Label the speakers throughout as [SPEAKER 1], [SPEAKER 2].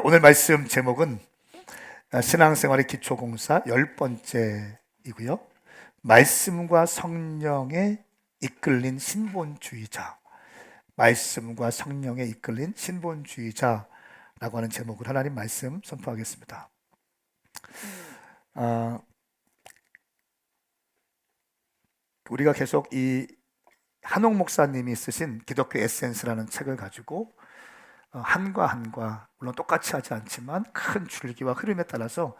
[SPEAKER 1] 오늘 말씀 제목은 신앙생활의 기초공사 10번째이고요. 말씀과 성령에 이끌린 신본주의자. 말씀과 성령에 이끌린 신본주의자라고 하는 제목을 하나님 말씀 선포하겠습니다. 우리가 계속 이 한옥 목사님이 쓰신 기독교 에센스라는 책을 가지고 한과 한과 물론 똑같이 하지 않지만 큰 줄기와 흐름에 따라서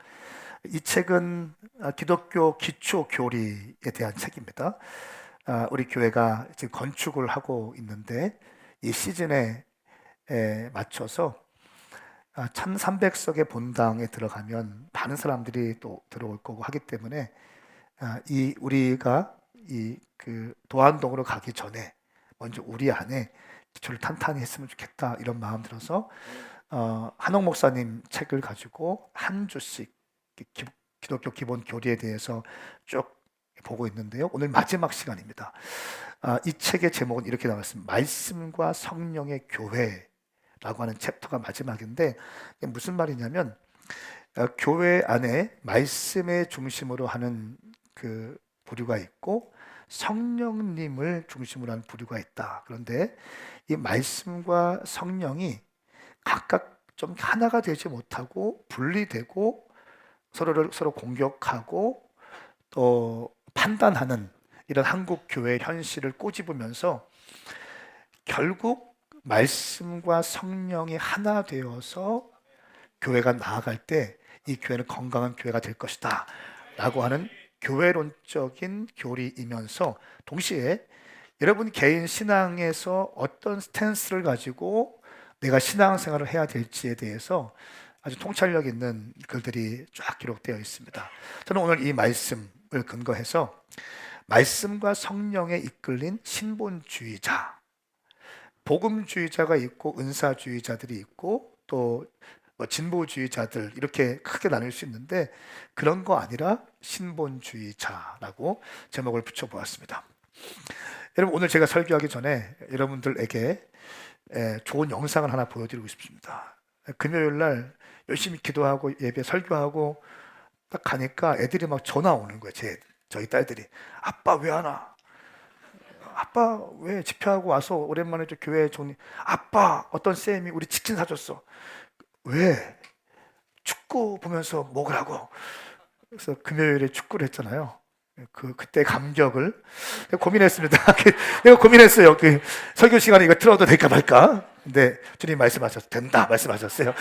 [SPEAKER 1] 이 책은 기독교 기초 교리에 대한 책입니다. 우리 교회가 지금 건축을 하고 있는데 이 시즌에 맞춰서 1300석의 본당에 들어가면 많은 사람들이 또 들어올 거고 하기 때문에 우리가 그 도안동으로 가기 전에 먼저 우리 안에 기초를 탄탄히 했으면 좋겠다 이런 마음 들어서 한옥 목사님 책을 가지고 한 주씩 기독교 기본 교리에 대해서 쭉 보고 있는데요. 오늘 마지막 시간입니다. 이 책의 제목은 이렇게 나왔습니다. 말씀과 성령의 교회라고 하는 챕터가 마지막인데 무슨 말이냐면 교회 안에 말씀의 중심으로 하는 그 부류가 있고 성령님을 중심으로 하는 부류가 있다. 그런데 이 말씀과 성령이 각각 좀 하나가 되지 못하고 분리되고 서로 공격하고 또 판단하는 이런 한국 교회의 현실을 꼬집으면서 결국 말씀과 성령이 하나 되어서 교회가 나아갈 때 이 교회는 건강한 교회가 될 것이다 라고 하는 교회론적인 교리이면서 동시에 여러분 개인 신앙에서 어떤 스탠스를 가지고 내가 신앙생활을 해야 될지에 대해서 아주 통찰력 있는 글들이 쫙 기록되어 있습니다. 저는 오늘 이 말씀을 근거해서 말씀과 성령에 이끌린 신본주의자, 복음주의자가 있고 은사주의자들이 있고 또 진보주의자들 이렇게 크게 나눌 수 있는데 그런 거 아니라 신본주의자라고 제목을 붙여보았습니다. 여러분 오늘 제가 설교하기 전에 여러분들에게 좋은 영상을 하나 보여드리고 싶습니다. 금요일 날 열심히 기도하고 예배 설교하고 딱 가니까 애들이 막 전화 오는 거예요. 저희 딸들이 아빠 왜 안 와? 아빠 왜 집회하고 와서 오랜만에 저 교회에 좋니? 아빠 어떤 쌤이 우리 치킨 사줬어. 왜? 축구 보면서 먹으라고. 그래서 금요일에 축구를 했잖아요. 그때 감격을 고민했습니다. 내가 고민했어요. 설교 시간에 이거 틀어도 될까 말까. 근데 주님 말씀하셨어요. 된다 말씀하셨어요.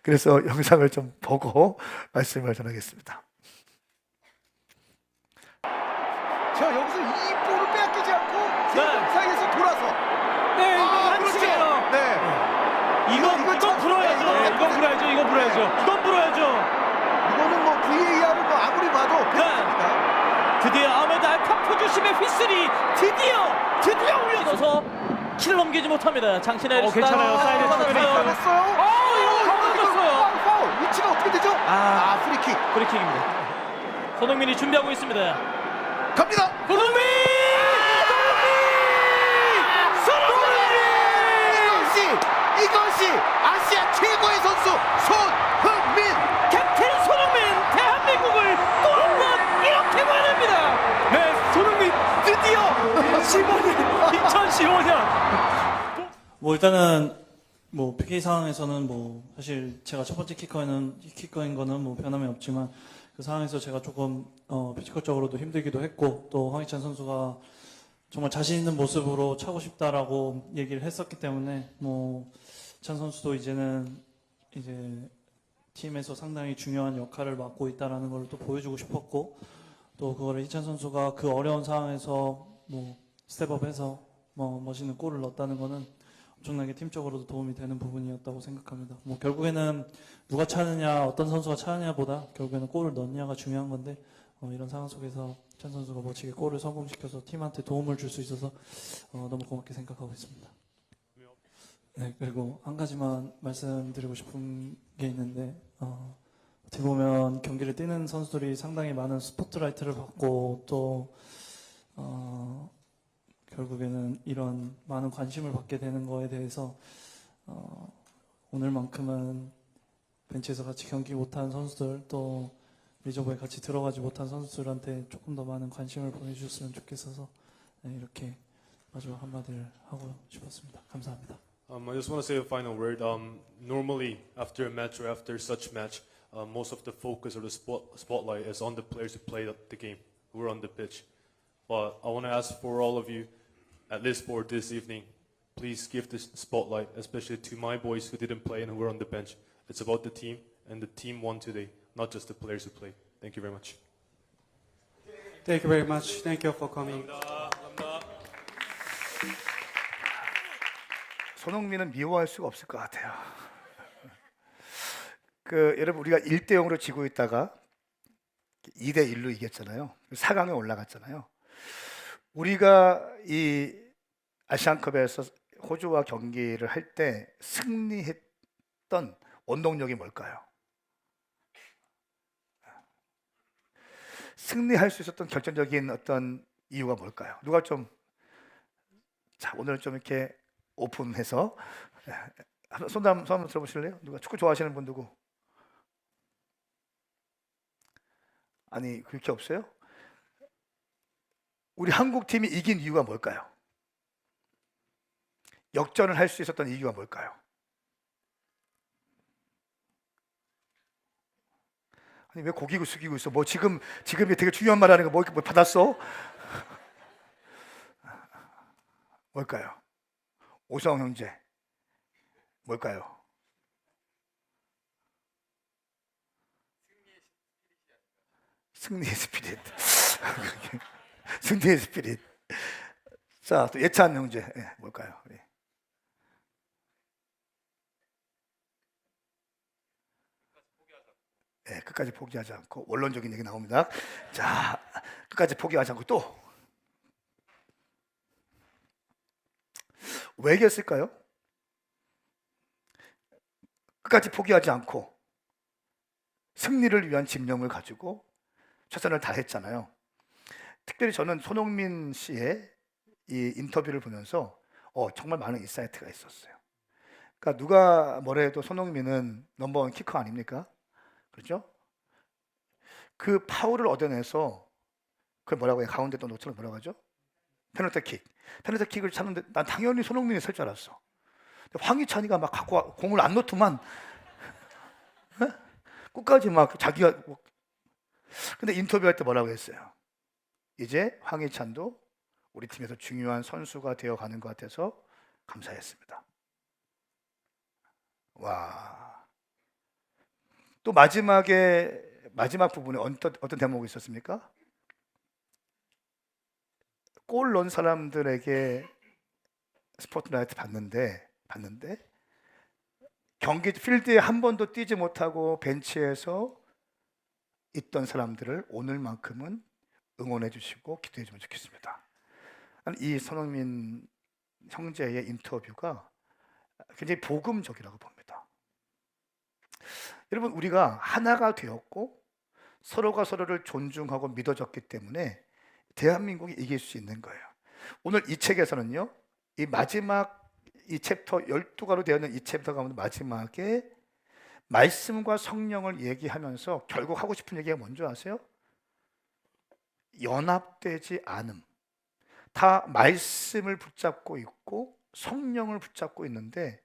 [SPEAKER 1] 그래서 영상을 좀 보고 말씀을 전하겠습니다.
[SPEAKER 2] 자, 여기서 이 볼을 빼앗기지 않고 세공 사이에서 돌아서
[SPEAKER 3] 이거 한치예요.
[SPEAKER 2] 네.
[SPEAKER 3] 이건 불어야죠. 이건 불어야죠.
[SPEAKER 2] 이거는 뭐 VAR을 뭐 아무리 봐도 그렇습니다.
[SPEAKER 3] 드디어 아메드 알카포 주심의 휘슬이 드디어 울려서 키를 넘기지 못합니다. 장신의
[SPEAKER 4] 괜찮아요. 사이드 충분히 있어요.
[SPEAKER 2] 이거
[SPEAKER 3] 넘겼어요.
[SPEAKER 2] 파울. 위치가 어떻게 되죠? 프리킥.
[SPEAKER 3] 프리킥입니다. 손흥민이 준비하고 있습니다.
[SPEAKER 2] 갑니다.
[SPEAKER 3] 손흥민!
[SPEAKER 2] 이것이 아시아 최고의 선수 손흥민.
[SPEAKER 3] 캡틴 손흥민 대한민국을 또 한 번 이렇게 보여냅니다.
[SPEAKER 4] 네, 손흥민 드디어 2015년.
[SPEAKER 5] 일단은 PK 상황에서는 사실 제가 첫 번째 키커인 거는 변함이 없지만 그 상황에서 제가 조금 피지컬적으로도 힘들기도 했고 또 황희찬 선수가 정말 자신 있는 모습으로 차고 싶다라고 얘기를 했었기 때문에 찬 선수도 이제는 팀에서 상당히 중요한 역할을 맡고 있다라는 걸 또 보여주고 싶었고 또 그거를 희찬 선수가 그 어려운 상황에서 스텝업해서 멋있는 골을 넣었다는 거는 엄청나게 팀적으로도 도움이 되는 부분이었다고 생각합니다. 결국에는 누가 차느냐 어떤 선수가 차느냐보다 결국에는 골을 넣느냐가 중요한 건데 이런 상황 속에서 찬 선수가 멋지게 골을 성공시켜서 팀한테 도움을 줄 수 있어서 너무 고맙게 생각하고 있습니다. 네, 그리고 한 가지만 말씀드리고 싶은 게 있는데 어떻게 보면 경기를 뛰는 선수들이 상당히 많은 스포트라이트를 받고 또 결국에는 이런 많은 관심을 받게 되는 거에 대해서 오늘만큼은 벤치에서 같이 경기 못한 선수들 또 리저브에 같이 들어가지 못한 선수들한테 조금 더 많은 관심을 보내주셨으면 좋겠어서 이렇게 마지막 한마디를 하고 싶었습니다. 감사합니다.
[SPEAKER 4] I just want to say a final word. Normally, after a match or after such match, most of the focus or the spotlight is on the players who played the game, who were on the pitch. But I want to ask for all of you, at least for this evening, please give this spotlight, especially to my boys who didn't play and who were on the bench. It's about the team, and the team won today, not just the players who played. Thank you very much.
[SPEAKER 6] Thank you very much. Thank you for coming.
[SPEAKER 1] 손흥민은 미워할 수가 없을 것 같아요. 여러분 우리가 1대 0으로 지고 있다가 2대 1로 이겼잖아요. 4강에 올라갔잖아요. 우리가 이 아시안컵에서 호주와 경기를 할 때 승리했던 원동력이 뭘까요? 승리할 수 있었던 결정적인 어떤 이유가 뭘까요? 누가 좀, 자, 오늘 좀 이렇게 오픈해서 손 한번 들어보실래요? 누가 축구 좋아하시는 분 누구? 아니, 그렇게 없어요? 우리 한국 팀이 이긴 이유가 뭘까요? 역전을 할 수 있었던 이유가 뭘까요? 아니, 왜 고개고 숙이고 있어? 뭐 지금 되게 중요한 말 하는 거 뭐 받았어? 뭘까요? 오성 형제 뭘까요? 승리의 스피릿. 승리의 스피릿. 자, 또 예찬 형제 뭘까요? 끝까지 포기하지 않고, 원론적인 얘기 나옵니다. 자, 끝까지 포기하지 않고 또 왜 이겼을까요? 끝까지 포기하지 않고 승리를 위한 집념을 가지고 최선을 다했잖아요. 특별히 저는 손흥민 씨의 이 인터뷰를 보면서 정말 많은 인사이트가 있었어요. 그러니까 누가 뭐래도 손흥민은 넘버원 키커 아닙니까? 그렇죠? 그 파울을 얻어내서 그걸 뭐라고 해요? 가운데 또 놓쳐서 뭐라고 하죠? 페널티킥. 페널티킥을 찾는데 난 당연히 손흥민이 쓸 줄 알았어. 황희찬이가 막 갖고 공을 안 놓더만 끝까지 막 자기가 근데 인터뷰할 때 뭐라고 했어요? 이제 황희찬도 우리 팀에서 중요한 선수가 되어가는 것 같아서 감사했습니다. 와. 또 마지막 부분에 어떤 대목이 있었습니까? 골 넣은 사람들에게 스포트라이트 봤는데 경기 필드에 한 번도 뛰지 못하고 벤치에서 있던 사람들을 오늘만큼은 응원해 주시고 기도해 주면 좋겠습니다. 이 손흥민 형제의 인터뷰가 굉장히 복음적이라고 봅니다. 여러분, 우리가 하나가 되었고 서로가 서로를 존중하고 믿어줬기 때문에 대한민국이 이길 수 있는 거예요. 오늘 이 책에서는요, 이 마지막 이 챕터 12가로 되어 있는 이 챕터 가운데 마지막에 말씀과 성령을 얘기하면서 결국 하고 싶은 얘기가 뭔지 아세요? 연합되지 않음. 다 말씀을 붙잡고 있고 성령을 붙잡고 있는데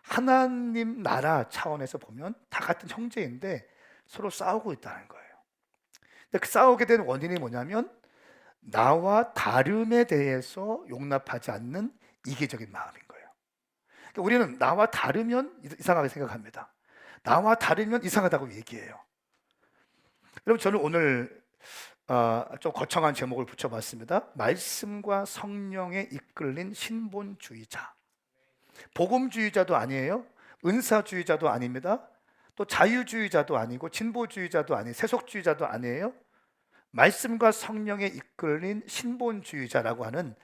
[SPEAKER 1] 하나님 나라 차원에서 보면 다 같은 형제인데 서로 싸우고 있다는 거예요. 근데 그 싸우게 된 원인이 뭐냐면 나와 다름에 대해서 용납하지 않는 이기적인 마음인 거예요. 그러니까 우리는 나와 다르면 이상하게 생각합니다. 나와 다르면 이상하다고 얘기해요. 여러분, 저는 오늘 좀 거창한 제목을 붙여봤습니다. 말씀과 성령에 이끌린 신본주의자. 복음주의자도 아니에요. 은사주의자도 아닙니다. 또 자유주의자도 아니고 진보주의자도 아니고 세속주의자도 아니에요. 말씀과 성령에 이끌린 신본주의자라고 하는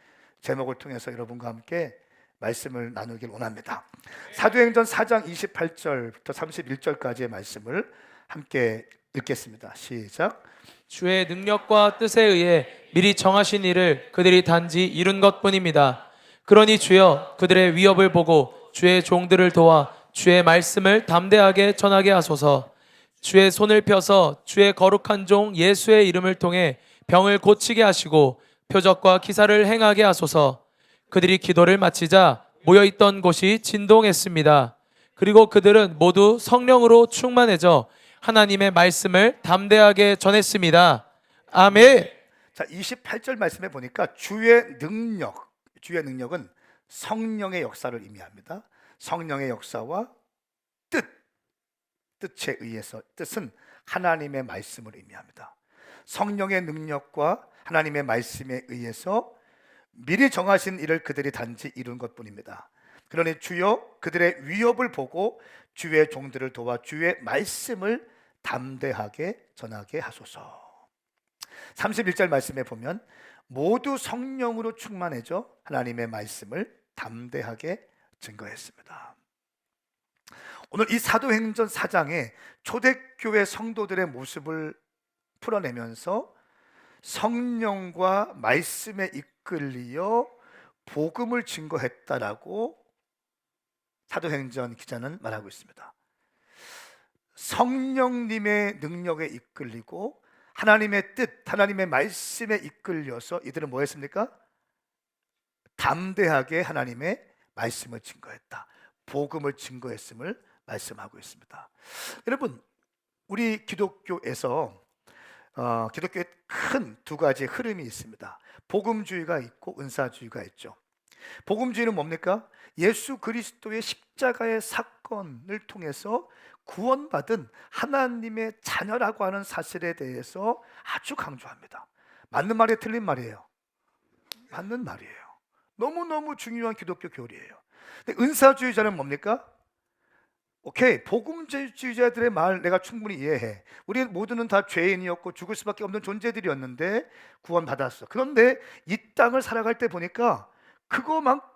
[SPEAKER 1] 제목을 통해서 여러분과 함께 말씀을 나누길 원합니다. 사도행전 4장 28절부터 31절까지의 말씀을 함께 읽겠습니다. 시작.
[SPEAKER 7] 주의 능력과 뜻에 의해 미리 정하신 일을 그들이 단지 이룬 것뿐입니다. 그러니 주여 그들의 위협을 보고 주의 종들을 도와 주의 말씀을 담대하게 전하게 하소서. 주의 손을 펴서 주의 거룩한 종 예수의 이름을 통해 병을 고치게 하시고 표적과 기사를 행하게 하소서. 그들이 기도를 마치자 모여있던 곳이 진동했습니다. 그리고 그들은 모두 성령으로 충만해져 하나님의 말씀을 담대하게 전했습니다. 아멘.
[SPEAKER 1] 자, 28절 말씀에 보니까 주의 능력은 성령의 역사를 의미합니다. 성령의 역사와 뜻에 의해서, 뜻은 하나님의 말씀을 의미합니다. 성령의 능력과 하나님의 말씀에 의해서 미리 정하신 일을 그들이 단지 이룬 것뿐입니다. 그러니 주여 그들의 위협을 보고 주의 종들을 도와 주의 말씀을 담대하게 전하게 하소서. 31절 말씀에 보면 모두 성령으로 충만해져 하나님의 말씀을 담대하게 증거했습니다. 오늘 이 사도행전 4장에 초대교회 성도들의 모습을 풀어내면서 성령과 말씀에 이끌리어 복음을 증거했다라고 사도행전 기자는 말하고 있습니다. 성령님의 능력에 이끌리고 하나님의 뜻, 하나님의 말씀에 이끌려서 이들은 뭐 했습니까? 담대하게 하나님의 말씀을 증거했다. 복음을 증거했음을 말씀하고 있습니다. 여러분, 우리 기독교에서 기독교에 큰 두 가지 흐름이 있습니다. 복음주의가 있고 은사주의가 있죠. 복음주의는 뭡니까? 예수 그리스도의 십자가의 사건을 통해서 구원받은 하나님의 자녀라고 하는 사실에 대해서 아주 강조합니다. 맞는 말이에요, 틀린 말이에요? 맞는 말이에요. 너무너무 중요한 기독교 교리예요. 근데 은사주의자는 뭡니까? 오케이, 복음주의자들의 말 내가 충분히 이해해. 우리 모두는 다 죄인이었고 죽을 수밖에 없는 존재들이었는데 구원받았어. 그런데 이 땅을 살아갈 때 보니까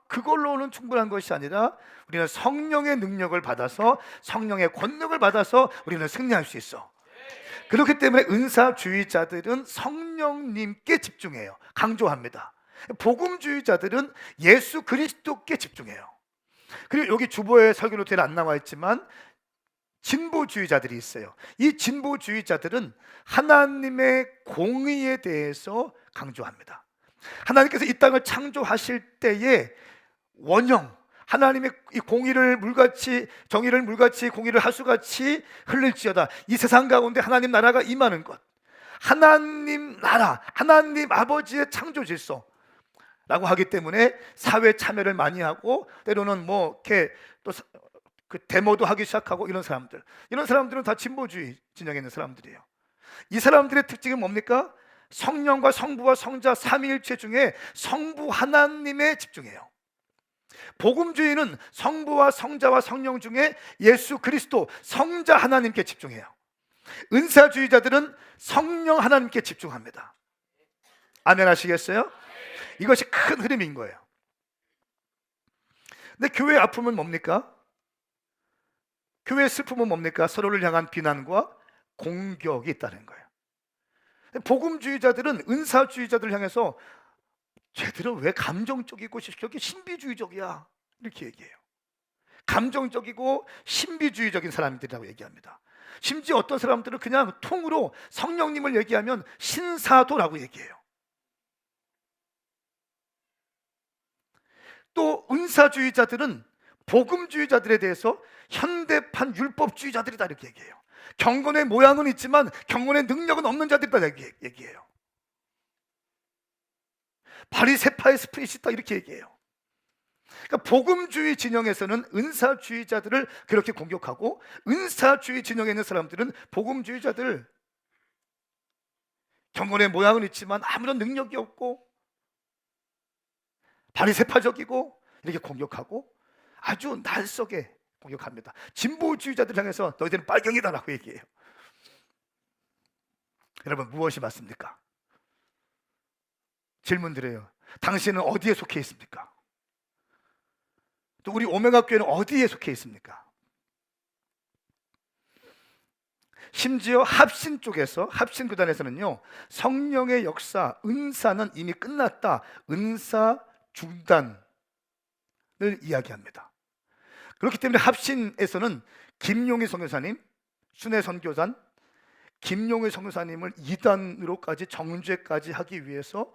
[SPEAKER 1] 그걸로는 충분한 것이 아니라 우리는 성령의 능력을 받아서, 성령의 권능을 받아서 우리는 승리할 수 있어. 그렇기 때문에 은사주의자들은 성령님께 집중해요. 강조합니다. 복음주의자들은 예수 그리스도께 집중해요. 그리고 여기 주보에 설교 노트에는 안 나와 있지만 진보주의자들이 있어요. 이 진보주의자들은 하나님의 공의에 대해서 강조합니다. 하나님께서 이 땅을 창조하실 때에 원형, 하나님의 이 공의를 물같이, 정의를 물같이, 공의를 하수같이 흘릴지어다. 이 세상 가운데 하나님 나라가 임하는 것, 하나님 나라, 하나님 아버지의 창조 질서 라고 하기 때문에 사회 참여를 많이 하고, 때로는 뭐 이렇게 또 그 데모도 하기 시작하고, 이런 사람들은 다 진보주의 진영에 있는 사람들이에요. 이 사람들의 특징은 뭡니까? 성령과 성부와 성자 삼위일체 중에 성부 하나님에 집중해요. 복음주의는 성부와 성자와 성령 중에 예수 그리스도 성자 하나님께 집중해요. 은사주의자들은 성령 하나님께 집중합니다. 아멘 하시겠어요? 이것이 큰 흐름인 거예요. 근데 교회의 아픔은 뭡니까? 교회의 슬픔은 뭡니까? 서로를 향한 비난과 공격이 있다는 거예요. 복음주의자들은 은사주의자들을 향해서 쟤들은 왜 감정적이고 신비주의적이야, 이렇게 얘기해요. 감정적이고 신비주의적인 사람들이라고 얘기합니다. 심지어 어떤 사람들은 그냥 통으로 성령님을 얘기하면 신사도라고 얘기해요. 또 은사주의자들은 복음주의자들에 대해서 현대판 율법주의자들이다, 이렇게 얘기해요. 경건의 모양은 있지만 경건의 능력은 없는 자들이다, 얘기해요. 바리새파의 스프릿이 있다, 이렇게 얘기해요. 그러니까 복음주의 진영에서는 은사주의자들을 그렇게 공격하고, 은사주의 진영에 있는 사람들은 복음주의자들, 경건의 모양은 있지만 아무런 능력이 없고 바리새파적이고, 이렇게 공격하고 아주 날썩게 공격합니다. 진보주의자들 향해서 너희들은 빨갱이다라고 얘기해요. 여러분, 무엇이 맞습니까? 질문 드려요. 당신은 어디에 속해 있습니까? 또 우리 오메가 교회는 어디에 속해 있습니까? 심지어 합신 쪽에서, 합신 구단에서는요, 성령의 역사, 은사는 이미 끝났다, 은사 중단을 이야기합니다. 그렇기 때문에 합신에서는 김용희 선교사님, 순회 선교단, 김용희 선교사님을 2단으로까지 정죄까지 하기 위해서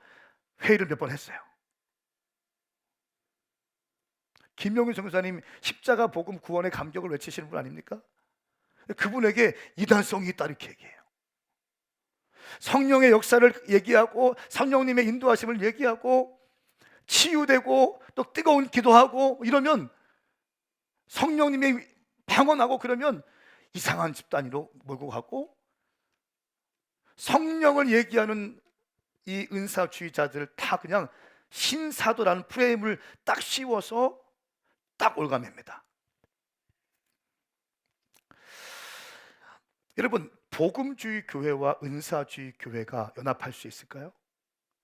[SPEAKER 1] 회의를 몇 번 했어요. 김용희 선교사님 십자가 복음 구원의 감격을 외치시는 분 아닙니까? 그분에게 이단성이 있다 이렇게 얘기해요. 성령의 역사를 얘기하고 성령님의 인도하심을 얘기하고 치유되고 또 뜨거운 기도하고 이러면 성령님의 방언하고 그러면 이상한 집단으로 몰고 가고, 성령을 얘기하는 이 은사주의자들 다 그냥 신사도라는 프레임을 딱 씌워서 딱 올가맵니다. 여러분, 복음주의 교회와 은사주의 교회가 연합할 수 있을까요?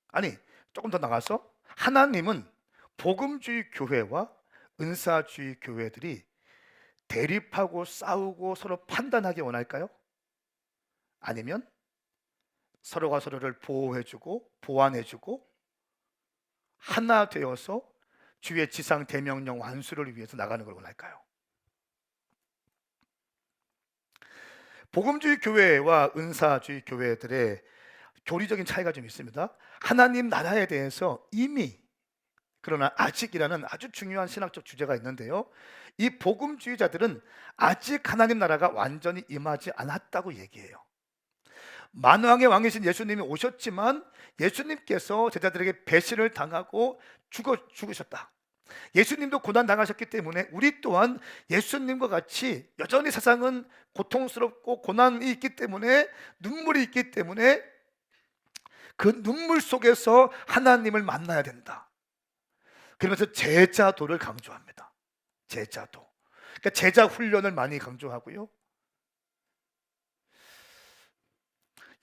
[SPEAKER 1] 아니, 조금 더 나가서 하나님은 복음주의 교회와 은사주의 교회들이 대립하고 싸우고 서로 판단하기 원할까요? 아니면 서로가 서로를 보호해주고 보완해주고 하나 되어서 주의 지상 대명령 완수를 위해서 나가는 걸 원할까요? 복음주의 교회와 은사주의 교회들의 교리적인 차이가 좀 있습니다. 하나님 나라에 대해서 이미, 그러나 아직이라는 아주 중요한 신학적 주제가 있는데요, 이 복음주의자들은 아직 하나님 나라가 완전히 임하지 않았다고 얘기해요. 만왕의 왕이신 예수님이 오셨지만 예수님께서 제자들에게 배신을 당하고 죽으셨다. 예수님도 고난 당하셨기 때문에 우리 또한 예수님과 같이 여전히 세상은 고통스럽고 고난이 있기 때문에, 눈물이 있기 때문에 그 눈물 속에서 하나님을 만나야 된다. 그러면서 제자도를 강조합니다. 제자도. 그러니까 제자 훈련을 많이 강조하고요.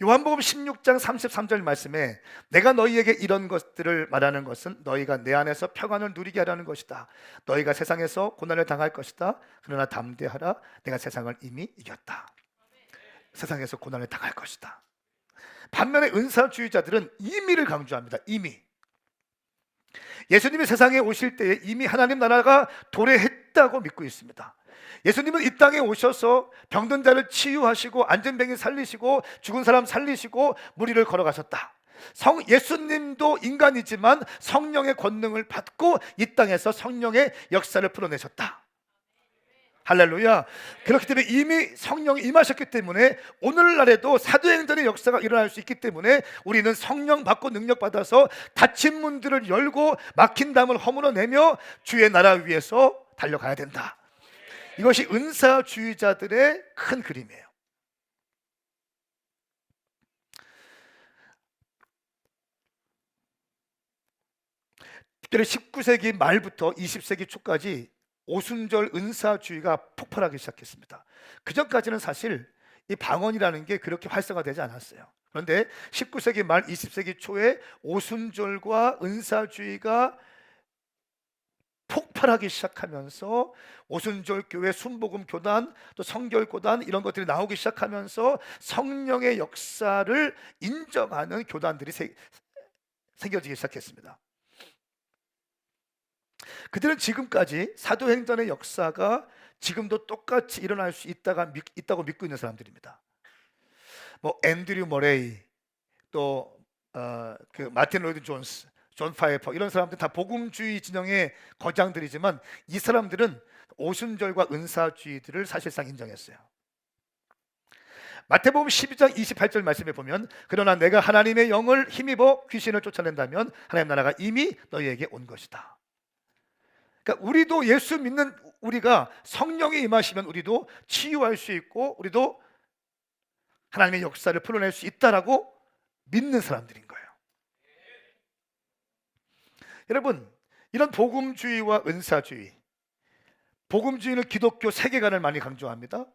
[SPEAKER 1] 요한복음 16장 33절 말씀에 내가 너희에게 이런 것들을 말하는 것은 너희가 내 안에서 평안을 누리게 하라는 것이다. 너희가 세상에서 고난을 당할 것이다. 그러나 담대하라. 내가 세상을 이미 이겼다. 세상에서 고난을 당할 것이다. 반면에 은사주의자들은 이미를 강조합니다. 이미. 예수님이 세상에 오실 때에 이미 하나님 나라가 도래했다고 믿고 있습니다. 예수님은 이 땅에 오셔서 병든 자를 치유하시고 안전병이 살리시고 죽은 사람 살리시고 무리를 걸어가셨다. 예수님도 인간이지만 성령의 권능을 받고 이 땅에서 성령의 역사를 풀어내셨다. 할렐루야. 그렇기 때문에 이미 성령이 임하셨기 때문에 오늘날에도 사도행전의 역사가 일어날 수 있기 때문에 우리는 성령 받고 능력 받아서 닫힌 문들을 열고 막힌 담을 허물어내며 주의 나라 위해서 달려가야 된다. 이것이 은사주의자들의 큰 그림이에요. 특별히 19세기 말부터 20세기 초까지 오순절 은사주의가 폭발하기 시작했습니다. 그 전까지는 사실 이 방언이라는 게 그렇게 활성화되지 않았어요. 그런데 19세기 말 20세기 초에 오순절과 은사주의가 폭발하기 시작하면서 오순절 교회, 순복음 교단, 또 성결교단 이런 것들이 나오기 시작하면서 성령의 역사를 인정하는 교단들이 생겨지기 시작했습니다. 그들은 지금까지 사도행전의 역사가 지금도 똑같이 일어날 수 있다고 믿고 있는 사람들입니다. 뭐 앤드류 머레이, 또 그 마틴 로이드 존스, 존 파이퍼 이런 사람들 다 복음주의 진영의 거장들이지만 이 사람들은 오순절과 은사주의들을 사실상 인정했어요. 마태복음 12장 28절 말씀에 보면 그러나 내가 하나님의 영을 힘입어 귀신을 쫓아낸다면 하나님 나라가 이미 너희에게 온 것이다. 그러니까 우리도 예수 믿는 우리가 성령이 임하시면 우리도 치유할 수 있고 우리도 하나님의 역사를 풀어낼 수 있다라고 믿는 사람들인 거예요. 여러분, 이런 복음주의와 은사주의, 복음주의는 기독교 세계관을 많이 강조합니다.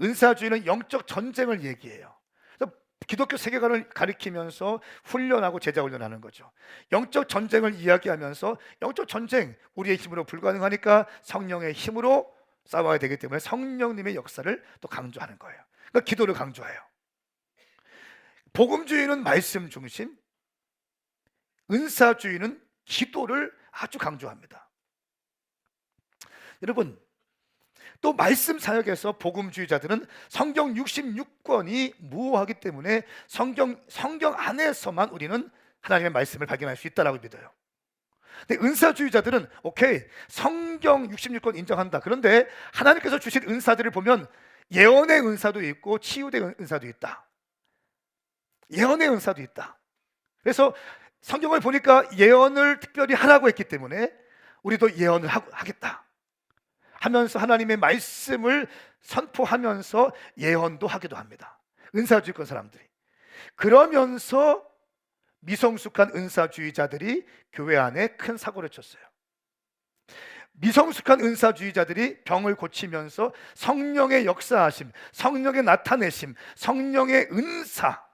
[SPEAKER 1] 은사주의는 영적 전쟁을 얘기해요. 그래서 기독교 세계관을 가리키면서 훈련하고 제자 훈련하는 거죠. 영적 전쟁을 이야기하면서 영적 전쟁, 우리의 힘으로 불가능하니까 성령의 힘으로 싸워야 되기 때문에 성령님의 역사를 또 강조하는 거예요. 그러니까 기도를 강조해요. 복음주의는 말씀 중심, 은사주의는 기도를 아주 강조합니다. 여러분, 또 말씀 사역에서 복음주의자들은 성경 66권이 무효하기 때문에 성경 안에서만 우리는 하나님의 말씀을 발견할 수 있다라고 믿어요. 근데 은사주의자들은 오케이, 성경 66권 인정한다. 그런데 하나님께서 주신 은사들을 보면 예언의 은사도 있고 치유의 은사도 있다. 예언의 은사도 있다. 그래서 성경을 보니까 예언을 특별히 하라고 했기 때문에 우리도 예언을 하겠다 하면서 하나님의 말씀을 선포하면서 예언도 하기도 합니다. 은사주의권 사람들이. 그러면서 미성숙한 은사주의자들이 교회 안에 큰 사고를 쳤어요. 미성숙한 은사주의자들이 병을 고치면서 성령의 역사하심, 성령의 나타내심, 성령의 은사,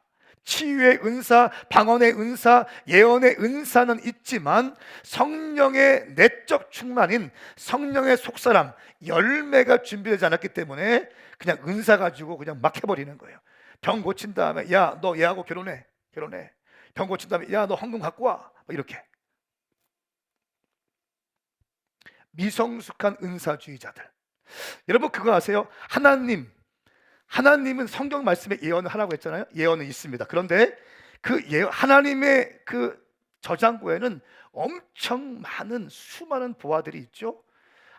[SPEAKER 1] 치유의 은사, 방언의 은사, 예언의 은사는 있지만 성령의 내적 충만인 성령의 속사람, 열매가 준비되지 않았기 때문에 그냥 은사 가지고 그냥 막 해버리는 거예요. 병 고친 다음에 야, 너 얘하고 결혼해. 병 고친 다음에 야, 너 헌금 갖고 와. 이렇게. 미성숙한 은사주의자들. 여러분 그거 아세요? 하나님은 성경 말씀에 예언을 하라고 했잖아요. 예언은 있습니다. 그런데 그 하나님의 그 저장고에는 엄청 많은 수많은 보화들이 있죠.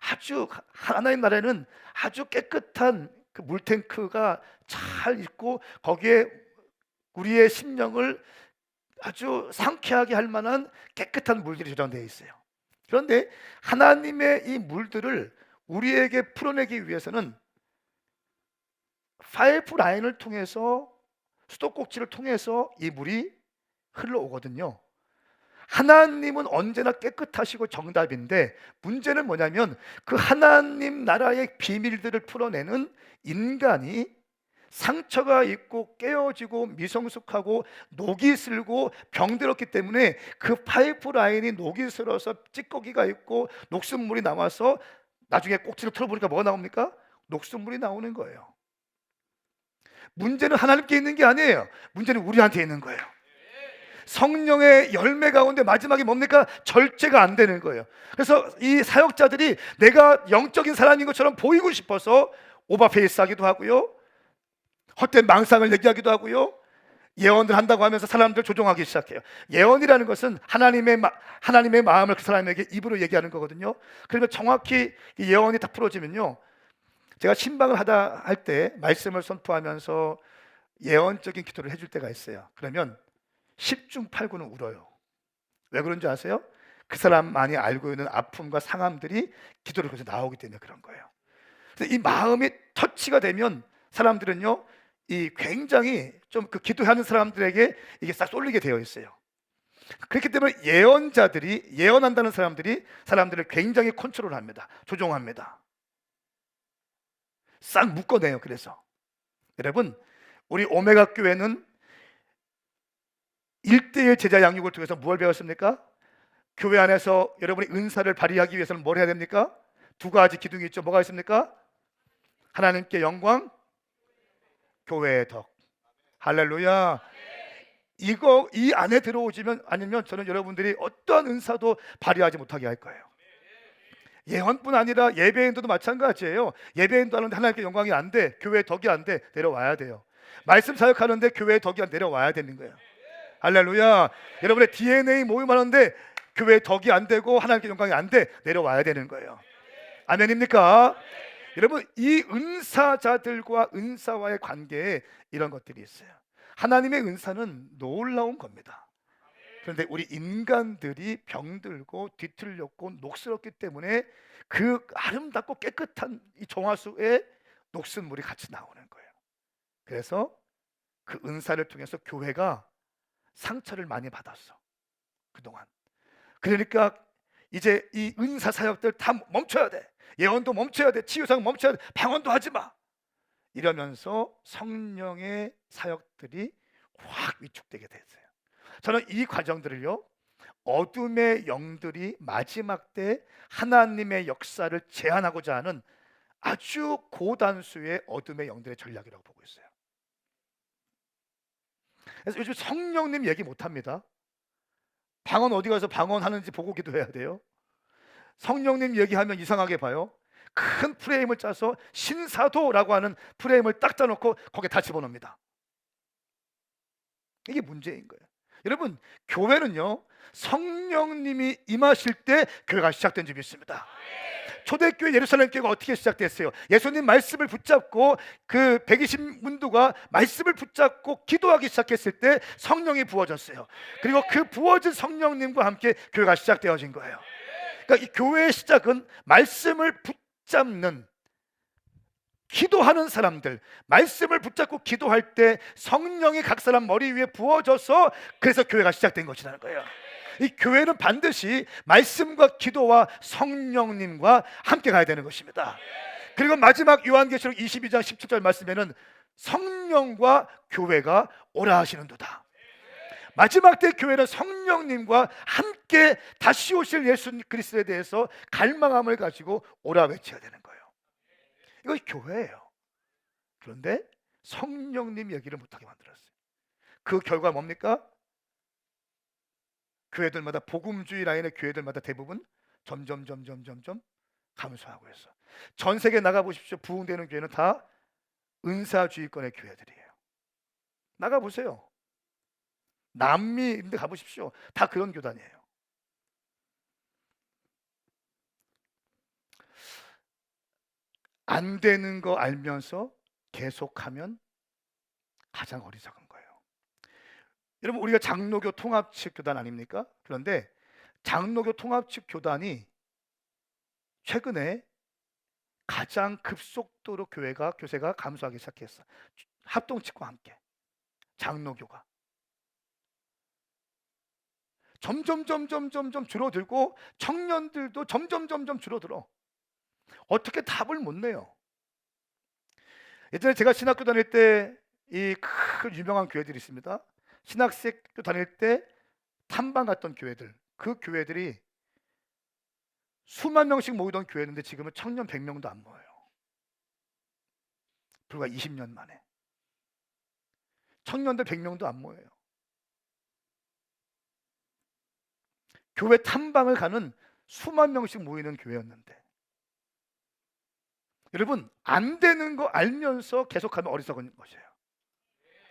[SPEAKER 1] 아주 하나님 나라에는 아주 깨끗한 그 물탱크가 잘 있고 거기에 우리의 심령을 아주 상쾌하게 할 만한 깨끗한 물들이 저장되어 있어요. 그런데 하나님의 이 물들을 우리에게 풀어내기 위해서는 파이프라인을 통해서 수도꼭지를 통해서 이 물이 흘러오거든요. 하나님은 언제나 깨끗하시고 정답인데 문제는 뭐냐면 그 하나님 나라의 비밀들을 풀어내는 인간이 상처가 있고 깨어지고 미성숙하고 녹이 슬고 병들었기 때문에 그 파이프라인이 녹이 슬어서 찌꺼기가 있고 녹슨물이 나와서 나중에 꼭지를 틀어보니까 뭐가 나옵니까? 녹슨물이 나오는 거예요. 문제는 하나님께 있는 게 아니에요. 문제는 우리한테 있는 거예요. 성령의 열매 가운데 마지막에 뭡니까? 절제가 안 되는 거예요. 그래서 이 사역자들이 내가 영적인 사람인 것처럼 보이고 싶어서 오버페이스 하기도 하고요, 헛된 망상을 얘기하기도 하고요, 예언을 한다고 하면서 사람들 조종하기 시작해요. 예언이라는 것은 하나님의 마음을 그 사람에게 입으로 얘기하는 거거든요. 그러면 정확히 이 예언이 다 풀어지면요, 제가 신방을 하다 할 때 말씀을 선포하면서 예언적인 기도를 해줄 때가 있어요. 그러면 10중 8구는 울어요. 왜 그런지 아세요? 그 사람만이 알고 있는 아픔과 상함들이 기도를 통해서 나오기 때문에 그런 거예요. 그래서 이 마음이 터치가 되면 사람들은요, 이 굉장히 좀 그 기도하는 사람들에게 이게 싹 쏠리게 되어 있어요. 그렇기 때문에 예언한다는 사람들을 굉장히 컨트롤합니다. 조종합니다. 싹 묶어내요. 그래서 여러분, 우리 오메가 교회는 1:1 제자 양육을 통해서 무엇을 배웠습니까? 교회 안에서 여러분이 은사를 발휘하기 위해서는 뭘 해야 됩니까? 두 가지 기둥이 있죠. 뭐가 있습니까? 하나님께 영광, 교회의 덕. 할렐루야. 이 안에 들어오시면 아니면 저는 여러분들이 어떠한 은사도 발휘하지 못하게 할 거예요. 예언뿐 아니라 예배인도도 마찬가지예요. 예배인도 하는데 하나님께 영광이 안 돼, 교회의 덕이 안 돼, 내려와야 돼요. 말씀 사역하는데 교회의 덕이 안 내려와야 되는 거예요. 할렐루야. 여러분의 DNA 모임하는데 교회의 덕이 안 되고 하나님께 영광이 안 돼, 내려와야 되는 거예요. 아멘입니까? 여러분, 이 은사자들과 은사와의 관계에 이런 것들이 있어요. 하나님의 은사는 놀라운 겁니다. 그런데 우리 인간들이 병들고 뒤틀렸고 녹슬었기 때문에 그 아름답고 깨끗한 이 정화수에 녹슨 물이 같이 나오는 거예요. 그래서 그 은사를 통해서 교회가 상처를 많이 받았어, 그동안. 그러니까 이제 이 은사 사역들 다 멈춰야 돼. 예언도 멈춰야 돼. 치유사역 멈춰야 돼. 방언도 하지 마. 이러면서 성령의 사역들이 확 위축되게 됐어요. 저는 이 과정들을요, 어둠의 영들이 마지막 때 하나님의 역사를 제한하고자 하는 아주 고단수의 어둠의 영들의 전략이라고 보고 있어요. 그래서 요즘 성령님 얘기 못합니다. 방언 어디 가서 방언하는지 보고 기도해야 돼요. 성령님 얘기하면 이상하게 봐요. 큰 프레임을 짜서 신사도라고 하는 프레임을 딱 짜놓고 거기에 다 집어넣습니다. 이게 문제인 거예요. 여러분, 교회는요, 성령님이 임하실 때 교회가 시작된 줄 믿습니다. 초대교회 예루살렘 교회가 어떻게 시작됐어요? 예수님 말씀을 붙잡고 그 120문도가 말씀을 붙잡고 기도하기 시작했을 때 성령이 부어졌어요. 그리고 그 부어진 성령님과 함께 교회가 시작되어진 거예요. 그러니까 이 교회의 시작은 말씀을 붙잡는, 기도하는 사람들, 말씀을 붙잡고 기도할 때 성령이 각 사람 머리 위에 부어져서 그래서 교회가 시작된 것이라는 거예요. 이 교회는 반드시 말씀과 기도와 성령님과 함께 가야 되는 것입니다. 그리고 마지막 요한계시록 22장 17절 말씀에는 성령과 교회가 오라 하시는도다. 마지막 때 교회는 성령님과 함께 다시 오실 예수 그리스도에 대해서 갈망함을 가지고 오라 외쳐야 되는 거예요. 이것이 교회예요. 그런데 성령님 얘기를 못하게 만들었어요. 그 결과 뭡니까? 교회들마다, 복음주의 라인의 교회들마다 대부분 점점 감소하고 있어. 전 세계 나가보십시오. 부흥되는 교회는 다 은사주의권의 교회들이에요. 나가보세요. 남미 이런 데 가보십시오. 다 그런 교단이에요. 안 되는 거 알면서 계속하면 가장 어리석은 거예요. 여러분, 우리가 장로교 통합 측 교단 아닙니까? 그런데 장로교 통합 측 교단이 최근에 가장 급속도로 교세가 감소하기 시작했어. 합동 측과 함께 장로교가 점점 줄어들고 청년들도 점점 줄어들어. 어떻게 답을 못 내요? 예전에 제가 신학교 다닐 때 이 큰 유명한 교회들이 있습니다. 신학교 다닐 때 탐방 갔던 교회들, 그 교회들이 수만 명씩 모이던 교회였는데 지금은 청년 100명도 안 모여요. 불과 20년 만에 청년들 100명도 안 모여요. 교회 탐방을 가는 수만 명씩 모이는 교회였는데, 여러분, 안 되는 거 알면서 계속하면 어리석은 것이에요.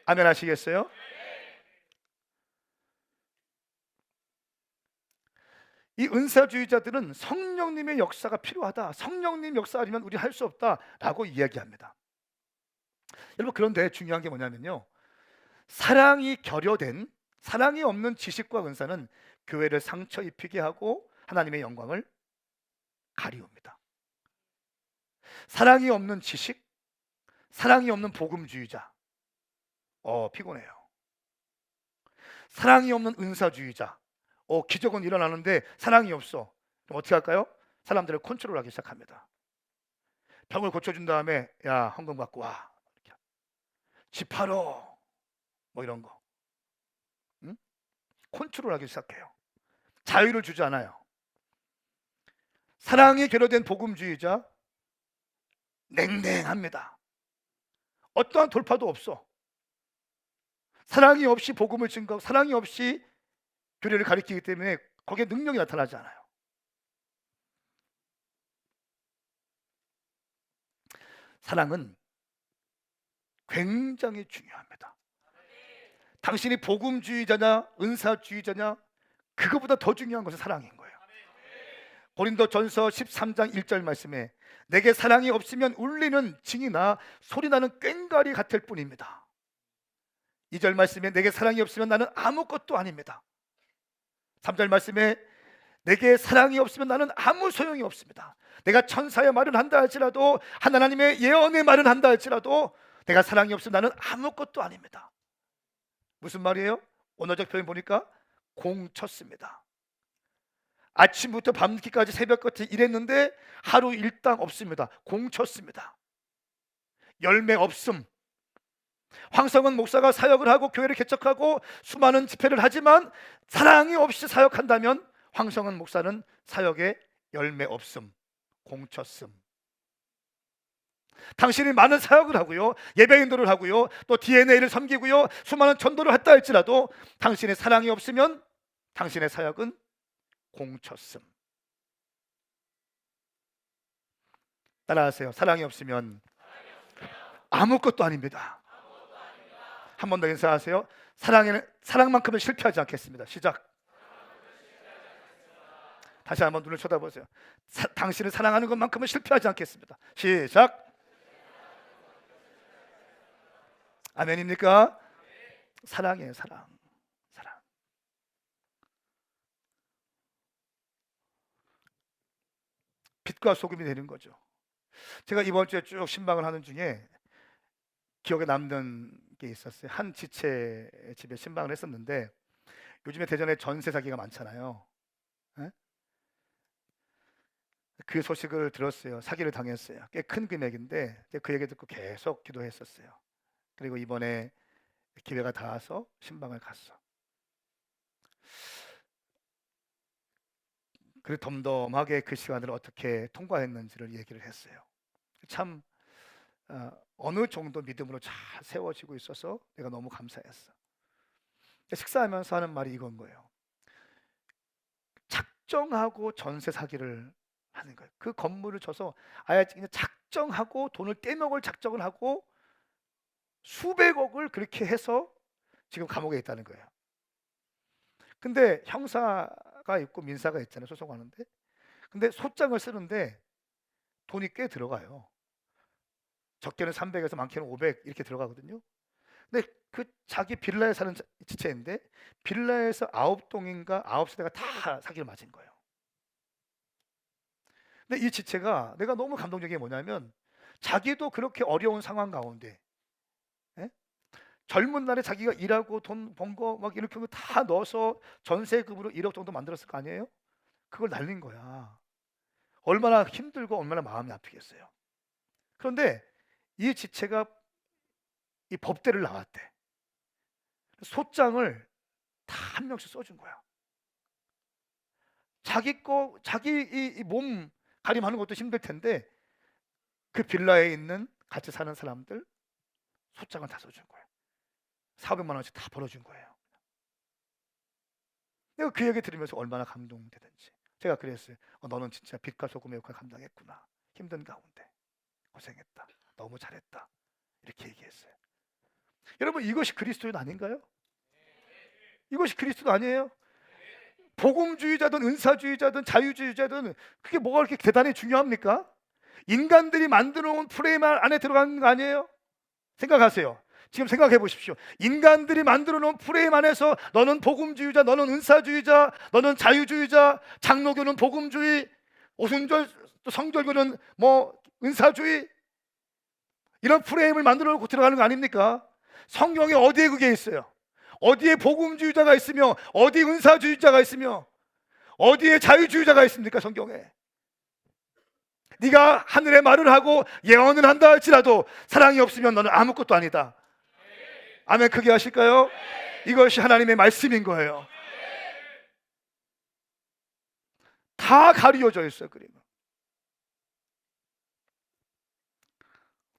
[SPEAKER 1] 아멘 하시겠어요? 이 은사주의자들은 성령님의 역사가 필요하다, 성령님 역사 아니면 우리 할 수 없다라고 이야기합니다. 여러분, 그런데 중요한 게 뭐냐면요, 사랑이 결여된, 사랑이 없는 지식과 은사는 교회를 상처 입히게 하고 하나님의 영광을 가리웁니다. 사랑이 없는 지식, 사랑이 없는 복음주의자, 피곤해요. 사랑이 없는 은사주의자, 기적은 일어나는데 사랑이 없어. 그럼 어떻게 할까요? 사람들을 컨트롤하기 시작합니다. 병을 고쳐준 다음에 야, 헌금 갖고 와, 집 팔어, 뭐 이런 거. 응? 컨트롤하기 시작해요. 자유를 주지 않아요. 사랑이 결여된 복음주의자, 냉랭합니다. 어떠한 돌파도 없어. 사랑이 없이 복음을 증거하고 사랑이 없이 교리를 가리키기 때문에 거기에 능력이 나타나지 않아요. 사랑은 굉장히 중요합니다. 당신이 복음주의자냐 은사주의자냐, 그거보다 더 중요한 것은 사랑인 거예요. 고린도전서 13장 1절 말씀에 내게 사랑이 없으면 울리는 징이나 소리나는 꽹과리 같을 뿐입니다. 2절 말씀에 내게 사랑이 없으면 나는 아무것도 아닙니다. 3절 말씀에 내게 사랑이 없으면 나는 아무 소용이 없습니다. 내가 천사의 말을 한다 할지라도, 하나님의 예언의 말을 한다 할지라도 내가 사랑이 없으면 나는 아무것도 아닙니다. 무슨 말이에요? 언어적 표현 보니까 공쳤습니다. 아침부터 밤늦게까지 새벽까지 일했는데 하루 일당 없습니다. 공쳤습니다. 열매 없음. 황성은 목사가 사역을 하고 교회를 개척하고 수많은 집회를 하지만 사랑이 없이 사역한다면 황성은 목사는 사역에 열매 없음, 공쳤음. 당신이 많은 사역을 하고요, 예배인도를 하고요, 또 DNA를 섬기고요, 수많은 전도를 했다 할지라도 당신의 사랑이 없으면 당신의 사역은 공쳤음. 따라하세요. 사랑이 없으면 아무것도 아닙니다. 한 번 더 인사하세요. 사랑만큼은 실패하지 않겠습니다. 시작. 다시 한번 눈을 쳐다보세요. 당신을 사랑하는 것만큼은 실패하지 않겠습니다. 시작. 아멘입니까? 사랑이에요, 사랑. 사랑. 빛과 소금이 되는 거죠. 제가 이번 주에 쭉 신방을 하는 중에 기억에 남는 게 있었어요. 한 지체 집에 신방을 했었는데, 요즘에 대전에 전세 사기가 많잖아요. 에? 그 소식을 들었어요. 사기를 당했어요. 꽤 큰 금액인데 그 얘기 듣고 계속 기도했었어요. 그리고 이번에 기회가 닿아서 신방을 갔어. 그리고 덤덤하게 그 시간을 어떻게 통과했는지를 얘기를 했어요. 참 어느 정도 믿음으로 잘 세워지고 있어서 내가 너무 감사했어. 식사하면서 하는 말이 이건 거예요. 작정하고 전세 사기를 하는 거예요. 그 건물을 줘서 아예 그냥 작정하고 돈을 떼먹을 작정을 하고 수백억을 그렇게 해서 지금 감옥에 있다는 거예요. 근데 형사가 있고 민사가 있잖아요. 소송하는데. 근데 소장을 쓰는데 돈이 꽤 들어가요. 적게는 300에서 많게는 500 이렇게 들어가거든요. 근데 그 자기 빌라에 사는 지체인데 빌라에서 9동인가 9세대가 다 사기를 맞은 거예요. 근데 이 지체가 내가 너무 감동적인 게 뭐냐면 자기도 그렇게 어려운 상황 가운데 젊은 날에 자기가 일하고 돈 번 거 막 이렇게 다 넣어서 전세금으로 1억 정도 만들었을 거 아니에요? 그걸 날린 거야. 얼마나 힘들고 얼마나 마음이 아프겠어요. 그런데 이 지체가 이 법대를 나왔대. 소장을 다 한 명씩 써준 거야. 자기 이 몸 가림하는 것도 힘들 텐데 그 빌라에 있는 같이 사는 사람들 소장을 다 써준 거야. 400만 원씩 다 벌어준 거예요. 내가 그 얘기 들으면서 얼마나 감동되든지 제가 그랬어요. 너는 진짜 빛과 소금의 역할을 감당했구나. 힘든 가운데 고생했다. 너무 잘했다. 이렇게 얘기했어요. 여러분 이것이 그리스도인 아닌가요? 이것이 그리스도 아니에요? 복음주의자든 은사주의자든 자유주의자든 그게 뭐가 그렇게 대단히 중요합니까? 인간들이 만들어 놓은 프레임 안에 들어가는 거 아니에요? 생각하세요. 지금 생각해 보십시오. 인간들이 만들어 놓은 프레임 안에서 너는 복음주의자, 너는 은사주의자, 너는 자유주의자, 장로교는 복음주의, 오순절 또 성결교는 뭐 은사주의, 이런 프레임을 만들어 놓고 들어가는 거 아닙니까? 성경에 어디에 그게 있어요? 어디에 복음주의자가 있으며 어디에 은사주의자가 있으며 어디에 자유주의자가 있습니까? 성경에. 네가 하늘의 말을 하고 예언을 한다 할지라도 사랑이 없으면 너는 아무것도 아니다. 아멘. 크게 하실까요? 이것이 하나님의 말씀인 거예요. 다 가려져 있어요. 그림은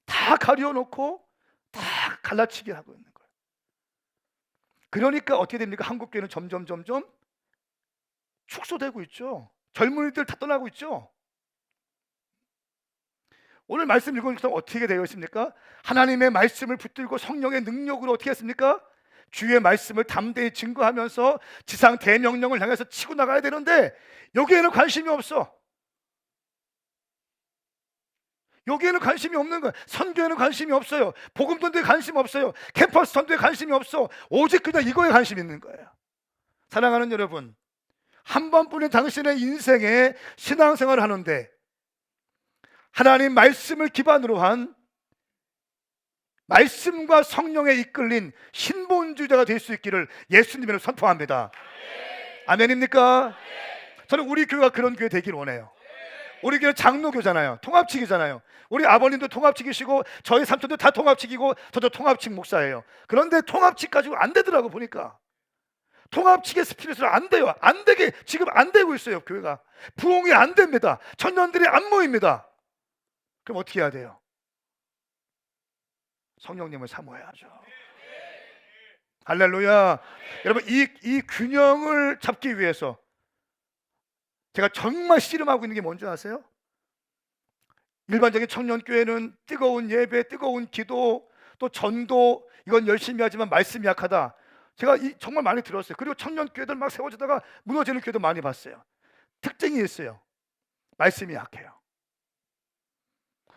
[SPEAKER 1] 다 가려놓고 다 갈라치게 하고 있는 거예요. 그러니까 어떻게 됩니까? 한국교회는 점점 축소되고 있죠. 젊은이들 다 떠나고 있죠. 오늘 말씀 읽으니까 어떻게 되어 있습니까? 하나님의 말씀을 붙들고 성령의 능력으로 어떻게 했습니까? 주의 말씀을 담대히 증거하면서 지상 대명령을 향해서 치고 나가야 되는데 여기에는 관심이 없어. 여기에는 관심이 없는 거예요. 선교에는 관심이 없어요. 복음 전도에 관심 없어요. 캠퍼스 전도에 관심이 없어. 오직 그냥 이거에 관심이 있는 거예요. 사랑하는 여러분, 한 번뿐인 당신의 인생에 신앙생활을 하는데 하나님 말씀을 기반으로 한 말씀과 성령에 이끌린 신본주의자가 될 수 있기를 예수님으로 선포합니다. 아멘입니까? 저는 우리 교회가 그런 교회 되길 원해요. 우리 교회 장로교잖아요. 통합칙이잖아요. 우리 아버님도 통합칙이시고 저희 삼촌도 다 통합칙이고 저도 통합칙 목사예요. 그런데 통합칙 가지고 안 되더라고 보니까. 통합칙의 스피릿으로 안 돼요. 안 되게 지금 안 되고 있어요. 교회가 부흥이 안 됩니다. 청년들이 안 모입니다. 그럼 어떻게 해야 돼요? 성령님을 사모해야죠. 할렐루야. 여러분 이 균형을 잡기 위해서 제가 정말 씨름하고 있는 게 뭔지 아세요? 일반적인 청년교회는 뜨거운 예배, 뜨거운 기도, 또 전도 이건 열심히 하지만 말씀이 약하다. 제가 정말 많이 들었어요. 그리고 청년교회들 막 세워지다가 무너지는 교회도 많이 봤어요. 특징이 있어요. 말씀이 약해요.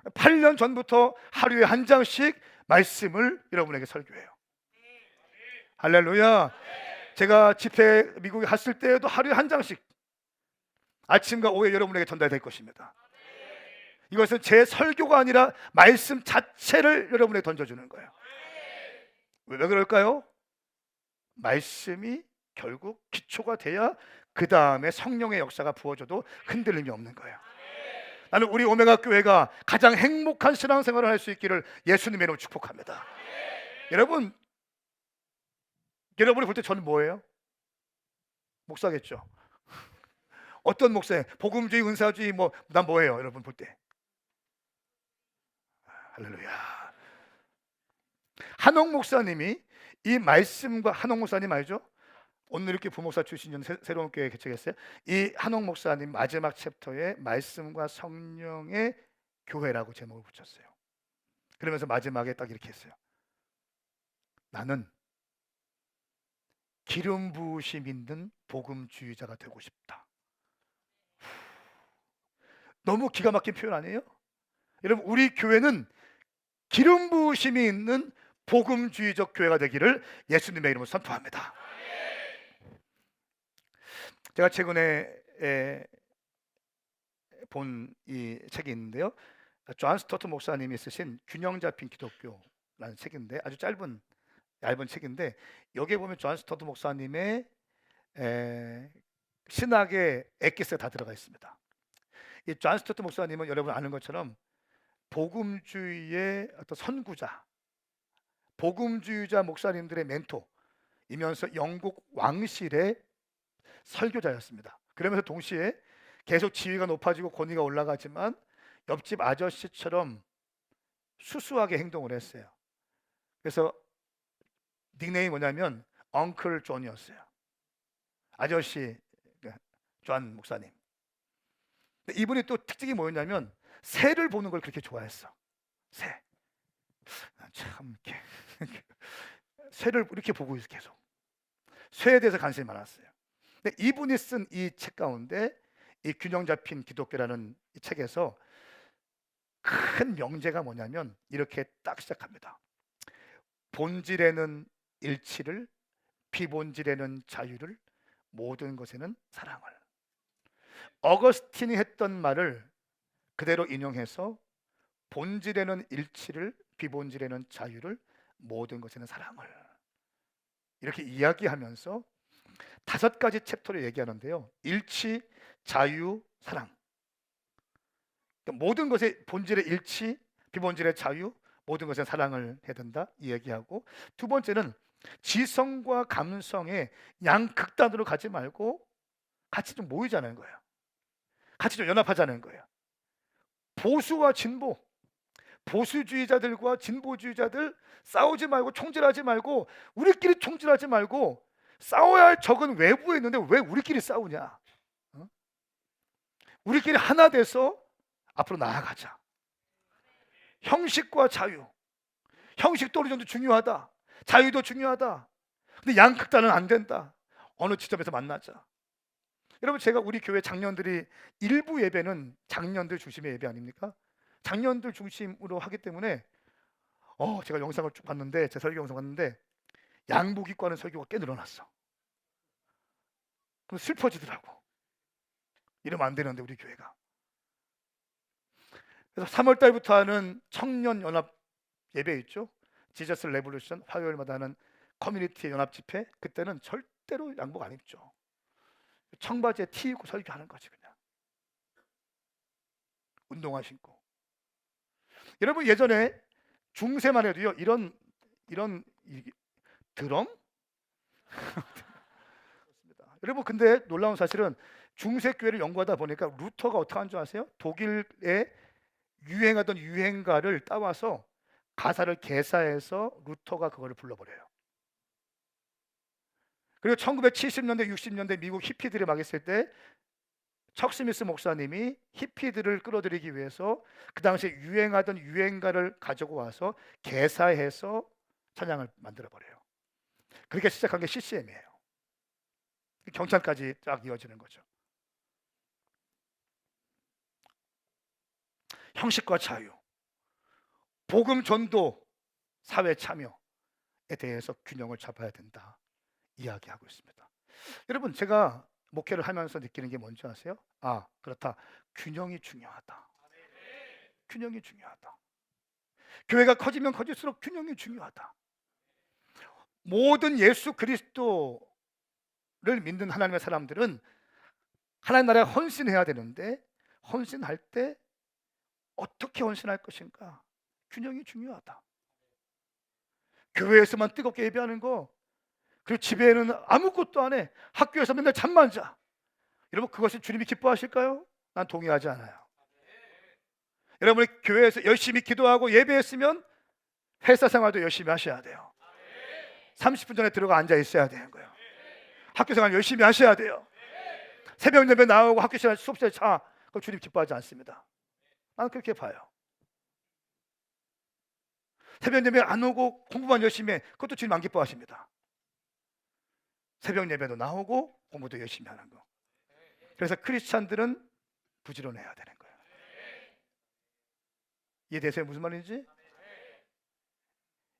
[SPEAKER 1] 8년 전부터 하루에 한 장씩 말씀을 여러분에게 설교해요. 할렐루야. 제가 집회 미국에 갔을 때에도 하루에 한 장씩 아침과 오후에 여러분에게 전달될 것입니다. 이것은 제 설교가 아니라 말씀 자체를 여러분에게 던져주는 거예요. 왜 그럴까요? 말씀이 결국 기초가 돼야 그 다음에 성령의 역사가 부어져도 흔들림이 없는 거예요. 나는 우리 오메가 교회가 가장 행복한 신앙생활을 할 수 있기를 예수님의 이름으로 축복합니다. 여러분이 볼 때 저는 뭐예요? 목사겠죠. 어떤 목사예요? 복음주의, 은사주의 난 뭐예요? 여러분 볼 때. 할렐루야. 한옥 목사님이 이 말씀과, 한옥 목사님 알죠? 오늘 이렇게 부목사 출신인 새로운 교회 개척했어요. 이 한옥 목사님 마지막 챕터에 말씀과 성령의 교회라고 제목을 붙였어요. 그러면서 마지막에 딱 이렇게 했어요. 나는 기름 부으심 있는 복음주의자가 되고 싶다. 너무 기가 막힌 표현 아니에요? 여러분, 우리 교회는 기름 부으심이 있는 복음주의적 교회가 되기를 예수님의 이름으로 선포합니다. 제가 최근에 본 이 책이 있는데요, 존 스토트 목사님이 쓰신 균형 잡힌 기독교라는 책인데, 아주 얇은 책인데, 여기에 보면 존 스토트 목사님의 신학의 엑기스가 다 들어가 있습니다. 이 존 스토트 목사님은 여러분 아는 것처럼 복음주의의 어떤 선구자, 복음주의자 목사님들의 멘토이면서 영국 왕실의 설교자였습니다. 그러면서 동시에 계속 지위가 높아지고 권위가 올라가지만 옆집 아저씨처럼 수수하게 행동을 했어요. 그래서 닉네임이 뭐냐면 엉클 존이었어요. 아저씨 존 목사님. 근데 이분이 또 특징이 뭐였냐면 새를 보는 걸 그렇게 좋아했어. 새. 참 이렇게 새를 이렇게 보고 있어. 계속 새에 대해서 관심이 많았어요. 근데 이분이 쓴 이 책 가운데 이 균형 잡힌 기독교라는 이 책에서 큰 명제가 뭐냐면 이렇게 딱 시작합니다. 본질에는 일치를, 비본질에는 자유를, 모든 것에는 사랑을. 어거스틴이 했던 말을 그대로 인용해서 본질에는 일치를, 비본질에는 자유를, 모든 것에는 사랑을, 이렇게 이야기하면서 5가지 챕터를 얘기하는데요. 일치, 자유, 사랑. 그러니까 모든 것의 본질의 일치, 비본질의 자유, 모든 것에 사랑을 해야 된다 이 얘기하고, 두 번째는 지성과 감성의 양극단으로 가지 말고 같이 좀 모이자는 거예요. 같이 좀 연합하자는 거예요. 보수와 진보, 보수주의자들과 진보주의자들 싸우지 말고, 총질하지 말고, 우리끼리 총질하지 말고, 싸워야 할 적은 외부에 있는데 왜 우리끼리 싸우냐? 우리끼리 하나 돼서 앞으로 나아가자. 형식과 자유, 형식도 어느 정도 중요하다, 자유도 중요하다. 근데 양극단은 안 된다. 어느 지점에서 만나자. 여러분, 제가 우리 교회 장년들이 일부 예배는 장년들 중심의 예배 아닙니까? 장년들 중심으로 하기 때문에 제가 영상을 쭉 봤는데, 제 설교 영상 봤는데 양복 입고 하는 설교가 꽤 늘어났어. 그럼 슬퍼지더라고. 이러면 안 되는데 우리 교회가. 그래서 3월 달부터 하는 청년 연합 예배 있죠? 지저스 레볼루션, 화요일마다 하는 커뮤니티 연합 집회, 그때는 절대로 양복 안 입죠. 청바지에 티 입고 설교하는 거지. 그냥 운동화 신고. 여러분, 예전에 중세만 해도요, 이런 드럼? 여러분, 근데 놀라운 사실은 중세 교회를 연구하다 보니까 루터가 어떻게 한 줄 아세요? 독일에 유행하던 유행가를 따와서 가사를 개사해서 루터가 그거를 불러버려요. 그리고 1970년대 60년대 미국 히피들이 막 있을 때 척 스미스 목사님이 히피들을 끌어들이기 위해서 그 당시에 유행하던 유행가를 가지고 와서 개사해서 찬양을 만들어 버려요. 그렇게 시작한 게 CCM이에요. 경찰까지 쫙 이어지는 거죠. 형식과 자유, 복음 전도, 사회 참여에 대해서 균형을 잡아야 된다 이야기하고 있습니다. 여러분, 제가 목회를 하면서 느끼는 게 뭔지 아세요? 아, 그렇다. 균형이 중요하다. 균형이 중요하다. 교회가 커지면 커질수록 균형이 중요하다. 모든 예수 그리스도를 믿는 하나님의 사람들은 하나님 나라에 헌신해야 되는데, 헌신할 때 어떻게 헌신할 것인가? 균형이 중요하다. 교회에서만 뜨겁게 예배하는 거, 그리고 집에는 아무것도 안 해, 학교에서 맨날 잠만 자, 여러분, 그것이 주님이 기뻐하실까요? 난 동의하지 않아요. 여러분이 교회에서 열심히 기도하고 예배했으면 회사 생활도 열심히 하셔야 돼요. 30분 전에 들어가 앉아 있어야 되는 거예요. 학교 생활 열심히 하셔야 돼요. 새벽 예배 나오고 학교 시간 수업 시간에 자, 그거 주님 기뻐하지 않습니다. 나는 그렇게 봐요. 새벽 예배 안 오고 공부만 열심히 해, 그것도 주님 안 기뻐하십니다. 새벽 예배도 나오고 공부도 열심히 하는 거. 그래서 크리스찬들은 부지런해야 되는 거예요. 이해되세요? 무슨 말인지?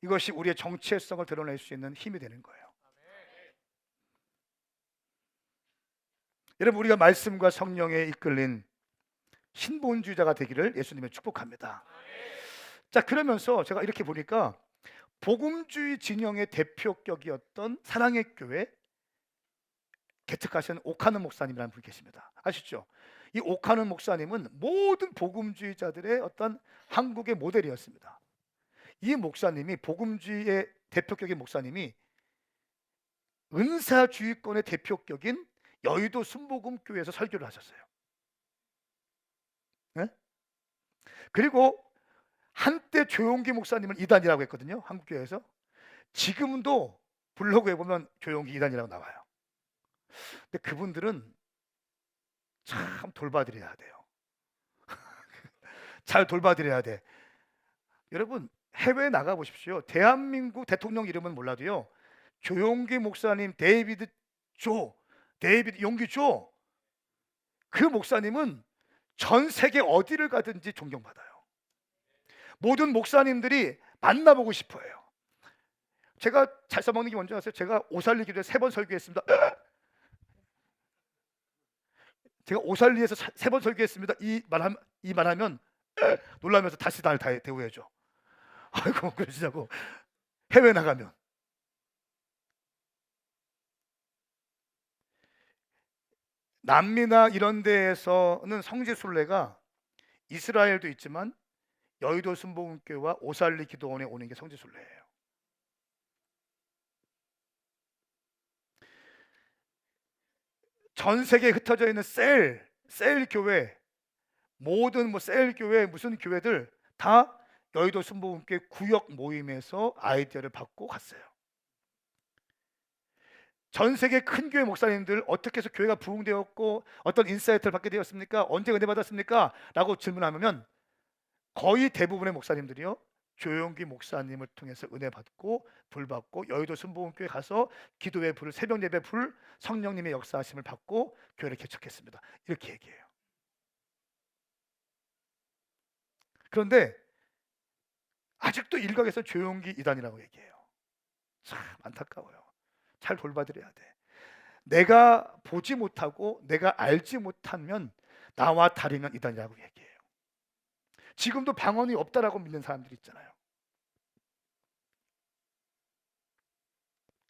[SPEAKER 1] 이것이 우리의 정체성을 드러낼 수 있는 힘이 되는 거예요. 여러분, 우리가 말씀과 성령에 이끌린 신본주의자가 되기를 예수님의 축복합니다. 자, 그러면서 제가 이렇게 보니까 복음주의 진영의 대표격이었던 사랑의 교회 개척하신 오카는 목사님이라는 분이 계십니다. 아시죠? 이 오카는 목사님은 모든 복음주의자들의 어떤 한국의 모델이었습니다. 이 목사님이, 복음주의의 대표격인 목사님이 은사주의권의 대표격인 여의도 순복음교회에서 설교를 하셨어요. 네? 그리고 한때 조용기 목사님을 이단이라고 했거든요, 한국교회에서. 지금도 블로그에 보면 조용기 이단이라고 나와요. 근데 그분들은 참 돌봐드려야 돼요. 잘 돌봐드려야 돼. 여러분, 해외에 나가 보십시오. 대한민국 대통령 이름은 몰라도요, 조용기 목사님, 데이비드 용기 조, 그 목사님은 전 세계 어디를 가든지 존경받아요. 모든 목사님들이 만나보고 싶어해요. 제가 잘 써먹는 게 뭔지 아세요? 제가 오살리기도에 3번 설교했습니다. 제가 오살리에서 3번 설교했습니다. 이 말하면 놀라면서 다시 날 대우해줘. 아이고, 그러시냐고. 해외 나가면. 남미나 이런 데에서는 성지순례가 이스라엘도 있지만 여의도 순복음교회와 오살리 기도원에 오는 게 성지순례예요. 전 세계에 흩어져 있는 셀 교회, 모든 셀 교회, 무슨 교회들 다 여의도 순복음교회 구역 모임에서 아이디어를 받고 갔어요. 전 세계 큰 교회 목사님들 어떻게 해서 교회가 부흥되었고 어떤 인사이트를 받게 되었습니까? 언제 은혜 받았습니까? 라고 질문하면 거의 대부분의 목사님들이요, 조용기 목사님을 통해서 은혜 받고 불 받고 여의도 순복음교회 가서 기도의 불, 새벽 예배 불, 성령님의 역사하심을 받고 교회를 개척했습니다. 이렇게 얘기해요. 그런데 아직도 일각에서 조용기 이단이라고 얘기해요. 참 안타까워요. 잘 돌봐드려야 돼. 내가 보지 못하고 내가 알지 못하면 나와 다르면 이단이라고 얘기해요. 지금도 방언이 없다라고 믿는 사람들이 있잖아요.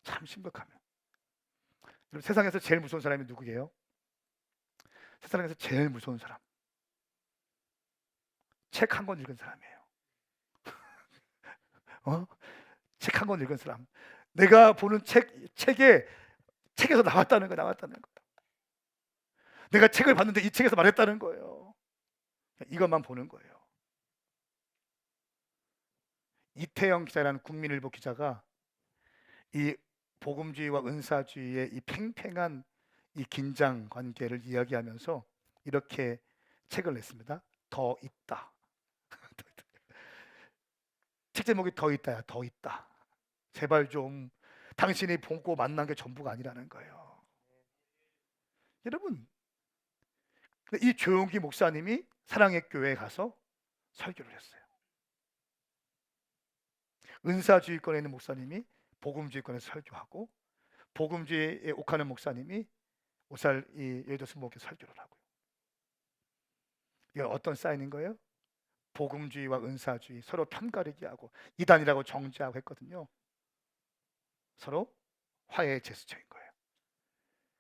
[SPEAKER 1] 참 심각하면. 여러분, 세상에서 제일 무서운 사람이 누구예요? 세상에서 제일 무서운 사람, 책 한 권 읽은 사람이에요. 책 한 권 읽은 사람. 내가 보는 책에서 나왔다는 거. 내가 책을 봤는데 이 책에서 말했다는 거예요. 이것만 보는 거예요. 이태영 기자라는 국민일보 기자가 이 복음주의와 은사주의의 이 팽팽한 이 긴장 관계를 이야기하면서 이렇게 책을 냈습니다. 더 있다. 책 제목이 더 있다야. 더 있다. 제발 좀 당신이 보고 만난 게 전부가 아니라는 거예요. 여러분, 이 조용기 목사님이 사랑의 교회에 가서 설교를 했어요. 은사주의권에 있는 목사님이 복음주의권에서 설교하고, 복음주의에 옥하는 목사님이 오살 이 여의도 순복음교회 설교를 하고요. 이건 어떤 사인인 거예요? 복음주의와 은사주의 서로 편가르기 하고 이단이라고 정죄하고 했거든요. 서로 화해의 제스처인 거예요.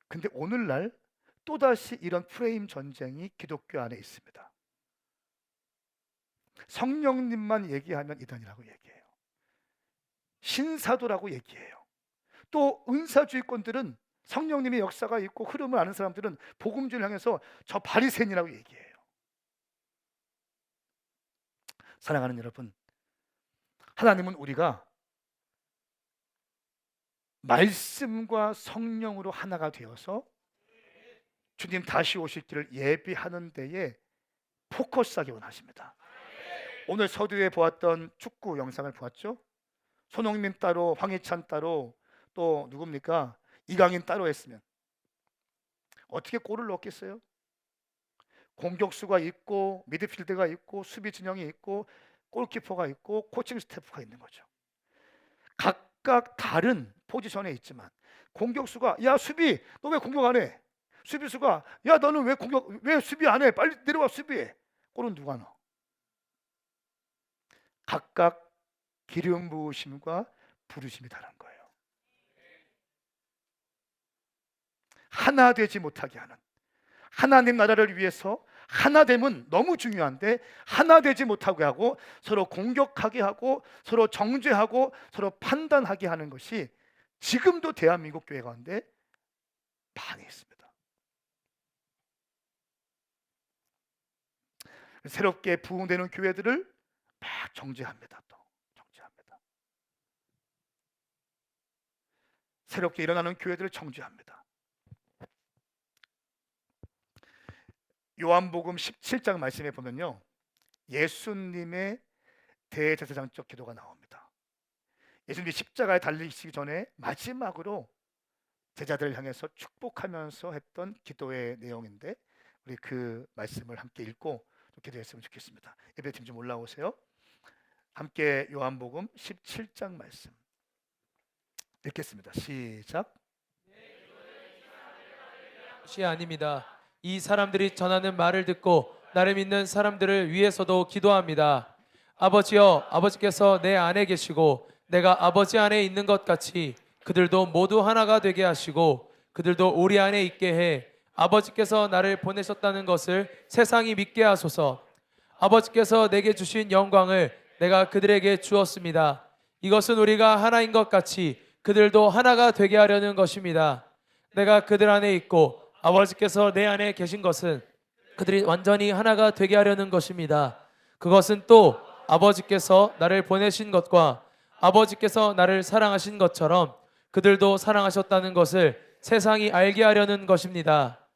[SPEAKER 1] 근데 오늘날 또다시 이런 프레임 전쟁이 기독교 안에 있습니다. 성령님만 얘기하면 이단이라고 얘기해요. 신사도라고 얘기해요. 또 은사주의권들은 성령님의 역사가 있고 흐름을 아는 사람들은 복음주의를 향해서 저 바리새인이라고 얘기해요. 사랑하는 여러분, 하나님은 우리가 말씀과 성령으로 하나가 되어서 주님 다시 오실 길을 예비하는 데에 포커스하기 원하십니다. 오늘 서두에 보았던 축구 영상을 보았죠? 손흥민 따로, 황희찬 따로, 또 누굽니까? 이강인 따로 했으면 어떻게 골을 넣었겠어요? 공격수가 있고 미드필드가 있고 수비 진영이 있고 골키퍼가 있고 코칭 스태프가 있는 거죠. 각각 다른 포지션에 있지만 공격수가 야 수비 너 왜 공격 안 해? 수비수가 야 너는 왜 수비 안 해? 빨리 내려와 수비해. 골은 누가 넣어? 각각 기름 부으심과 부르심이 다른 거예요. 하나 되지 못하게 하는, 하나님 나라를 위해서 하나됨은 너무 중요한데 하나 되지 못하게 하고 서로 공격하게 하고 서로 정죄하고 서로 판단하게 하는 것이 지금도 대한민국 교회 가운데 많이 있습니다. 새롭게 부흥되는 교회들을 막 정죄합니다. 또 정죄합니다. 새롭게 일어나는 교회들을 정죄합니다. 요한복음 17장 말씀에 보면요, 예수님의 대제사장적 기도가 나옵니다. 예수님이 십자가에 달리시기 전에 마지막으로 제자들을 향해서 축복하면서 했던 기도의 내용인데 우리 그 말씀을 함께 읽고 또 기도했으면 좋겠습니다. 예배팀 좀 올라오세요. 함께 요한복음 17장 말씀 읽겠습니다. 시작.
[SPEAKER 7] 것이 아닙니다. 이 사람들이 전하는 말을 듣고 나를 믿는 사람들을 위해서도 기도합니다. 아버지여, 아버지께서 내 안에 계시고 내가 아버지 안에 있는 것 같이 그들도 모두 하나가 되게 하시고 그들도 우리 안에 있게 해 아버지께서 나를 보내셨다는 것을 세상이 믿게 하소서. 아버지께서 내게 주신 영광을 내가 그들에게 주었습니다. 이것은 우리가 하나인 것 같이 그들도 하나가 되게 하려는 것입니다. 내가 그들 안에 있고 아버지께서 내 안에 계신 것은 그들이 완전히 하나가 되게 하려는 것입니다. 그것은 또 아버지께서 나를 보내신 것과 아버지께서 나를 사랑하신 것처럼 그들도 사랑하셨다는 것을 세상이 알게 하려는 것입니다.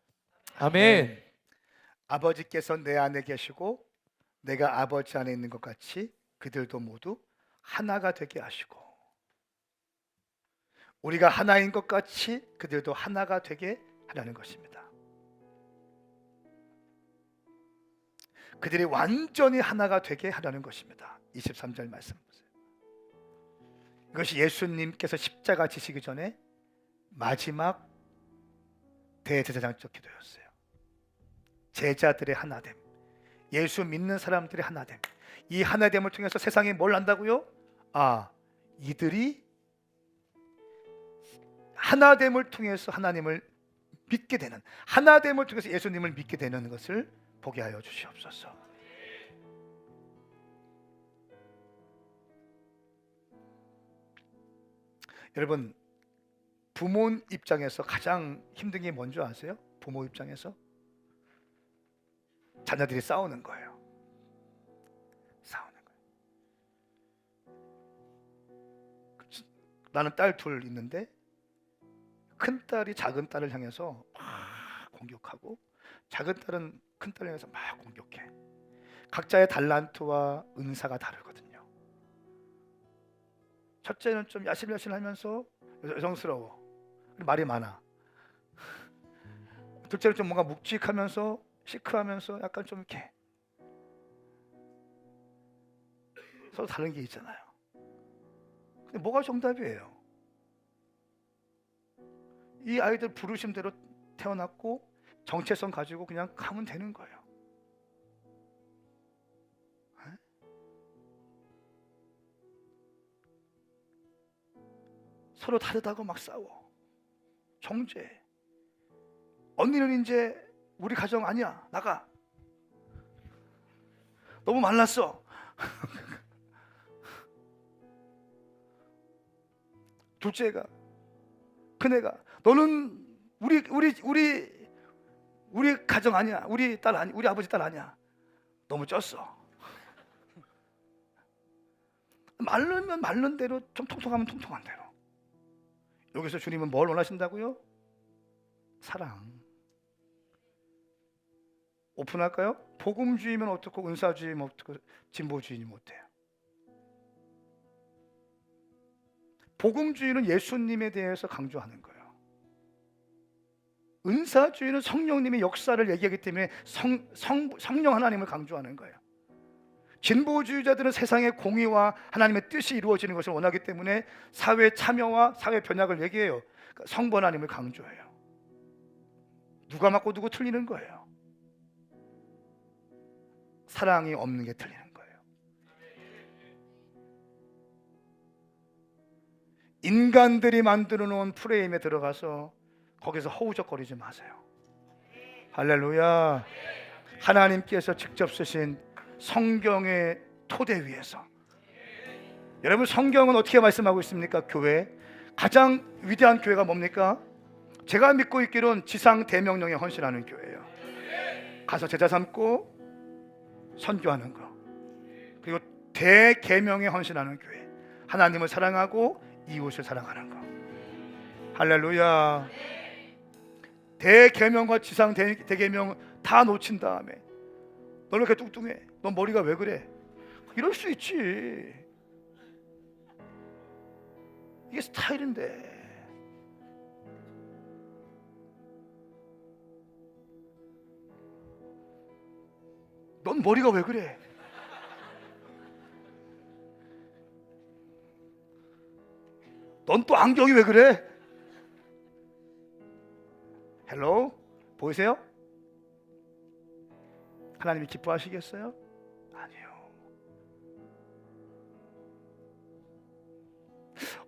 [SPEAKER 7] 아멘.
[SPEAKER 1] 아버지께서 내 안에 계시고 내가 아버지 안에 있는 것 같이 그들도 모두 하나가 되게 하시고 우리가 하나인 것 같이 그들도 하나가 되게 하라는 것입니다. 그들이 완전히 하나가 되게 하라는 것입니다. 23절 말씀 보세요. 이것이 예수님께서 십자가 지시기 전에 마지막 대제사장적 기도였어요. 제자들의 하나됨, 예수 믿는 사람들의 하나됨, 이 하나됨을 통해서 세상이 뭘 안다고요? 이들이 하나됨을 통해서 하나님을 믿게 되는, 하나됨을 통해서 예수님을 믿게 되는 것을 보게 하여 주시옵소서. 여러분, 부모 입장에서 가장 힘든 게 뭔지 아세요? 부모 입장에서 자녀들이 싸우는 거예요. 싸우는 거예요. 나는 딸 둘 있는데 큰 딸이 작은 딸을 향해서 막 공격하고 작은 딸은 큰 딸을 향해서 막 공격해. 각자의 달란트와 은사가 다르거든요. 첫째는 좀 야실야실하면서 여성스러워, 말이 많아. 둘째는 좀 뭔가 묵직하면서 시크하면서 약간 좀 이렇게 서로 다른 게 있잖아요. 근데 뭐가 정답이에요? 이 아이들 부르심대로 태어났고 정체성 가지고 그냥 가면 되는 거예요. 서로 다르다고 막 싸워. 정죄. 언니는 이제 우리 가정 아니야. 나가. 너무 말랐어. 둘째가, 큰애가, 너는 우리 가정 아니야. 우리 딸 아니, 우리 아버지 딸 아니야. 너무 쪘어. 마르면 마른 대로, 좀 통통하면 통통한 대로. 여기서 주님은 뭘 원하신다고요? 사랑. 오픈할까요? 복음주의면 어떻고 은사주의면 어떻고 진보주의는 못해요. 복음주의는 예수님에 대해서 강조하는 거예요. 은사주의는 성령님의 역사를 얘기하기 때문에 성령 하나님을 강조하는 거예요. 진보주의자들은 세상의 공의와 하나님의 뜻이 이루어지는 것을 원하기 때문에 사회 참여와 사회 변혁을 얘기해요. 그러니까 성부 하나님을 강조해요. 누가 맞고 누구 틀리는 거예요. 사랑이 없는 게 틀리는 거예요. 인간들이 만들어 놓은 프레임에 들어가서 거기서 허우적거리지 마세요. 할렐루야. 하나님께서 직접 쓰신 성경의 토대 위에서, 여러분 성경은 어떻게 말씀하고 있습니까? 교회, 가장 위대한 교회가 뭡니까? 제가 믿고 있기로는 지상 대명령에 헌신하는 교회예요. 가서 제자 삼고 선교하는 거, 그리고 대계명에 헌신하는 교회, 하나님을 사랑하고 이웃을 사랑하는 거. 할렐루야. 대계명과 지상 대계명 다 놓친 다음에 너 왜 이렇게 뚱뚱해? 너 머리가 왜 그래? 이럴 수 있지. 이게 스타일인데. 넌 머리가 왜 그래? 넌 또 안경이 왜 그래? 헬로? 보이세요? 하나님이 기뻐하시겠어요? 아니요.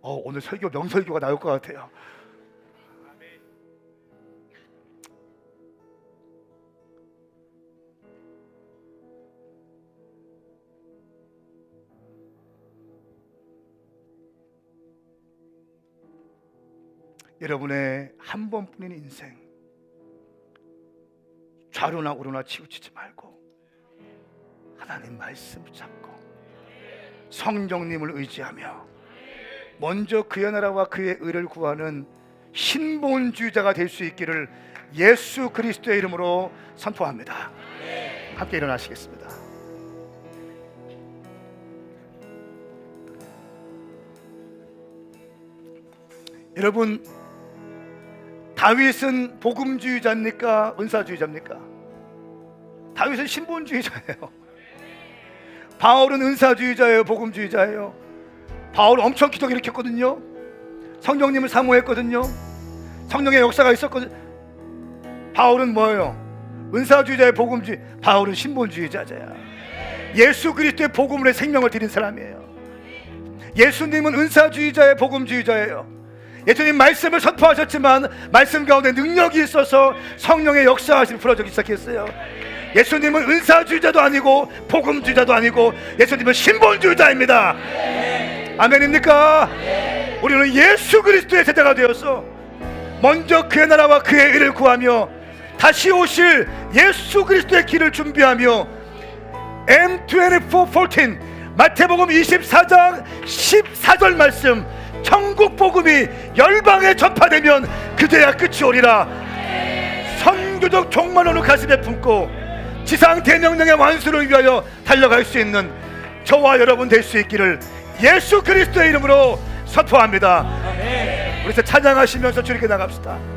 [SPEAKER 1] 오늘 설교 명설교가 나올 것 같아요. 여러분의 한 번뿐인 인생, 좌로나 우로나 치우치지 말고 하나님 말씀 잡고 성령님을 의지하며 먼저 그의 나라와 그의 의를 구하는 신본주의자가 될 수 있기를 예수 그리스도의 이름으로 선포합니다. 함께 일어나시겠습니다. 여러분, 다윗은 복음주의자입니까? 은사주의자입니까? 다윗은 신본주의자예요. 바울은 은사주의자예요? 복음주의자예요? 바울은 엄청 기도 일으켰거든요. 성령님을 사모했거든요. 성령의 역사가 있었거든요. 바울은 뭐예요? 은사주의자의 복음주의. 바울은 신본주의자야. 예수 그리스도의 복음으로 생명을 드린 사람이에요. 예수님은 은사주의자의 복음주의자예요. 예수님 말씀을 선포하셨지만 말씀 가운데 능력이 있어서 성령의 역사하심을 풀어주기 시작했어요. 예수님은 은사주의자도 아니고 복음주의자도 아니고 예수님은 신본주의자입니다. 아멘입니까? 우리는 예수 그리스도의 제자가 되어서 먼저 그의 나라와 그의 의를 구하며 다시 오실 예수 그리스도의 길을 준비하며 M24:14 마태복음 24장 14절 말씀, 천국 복음이 열방에 전파되면 그제야 끝이 오리라. 선교 선교적 종말론을 가슴에 품고 지상 대명령의 완수를 위하여 달려갈 수 있는 저와 여러분 될 수 있기를 예수 그리스도의 이름으로 선포합니다. 우리 찬양하시면서 주님께 나갑시다.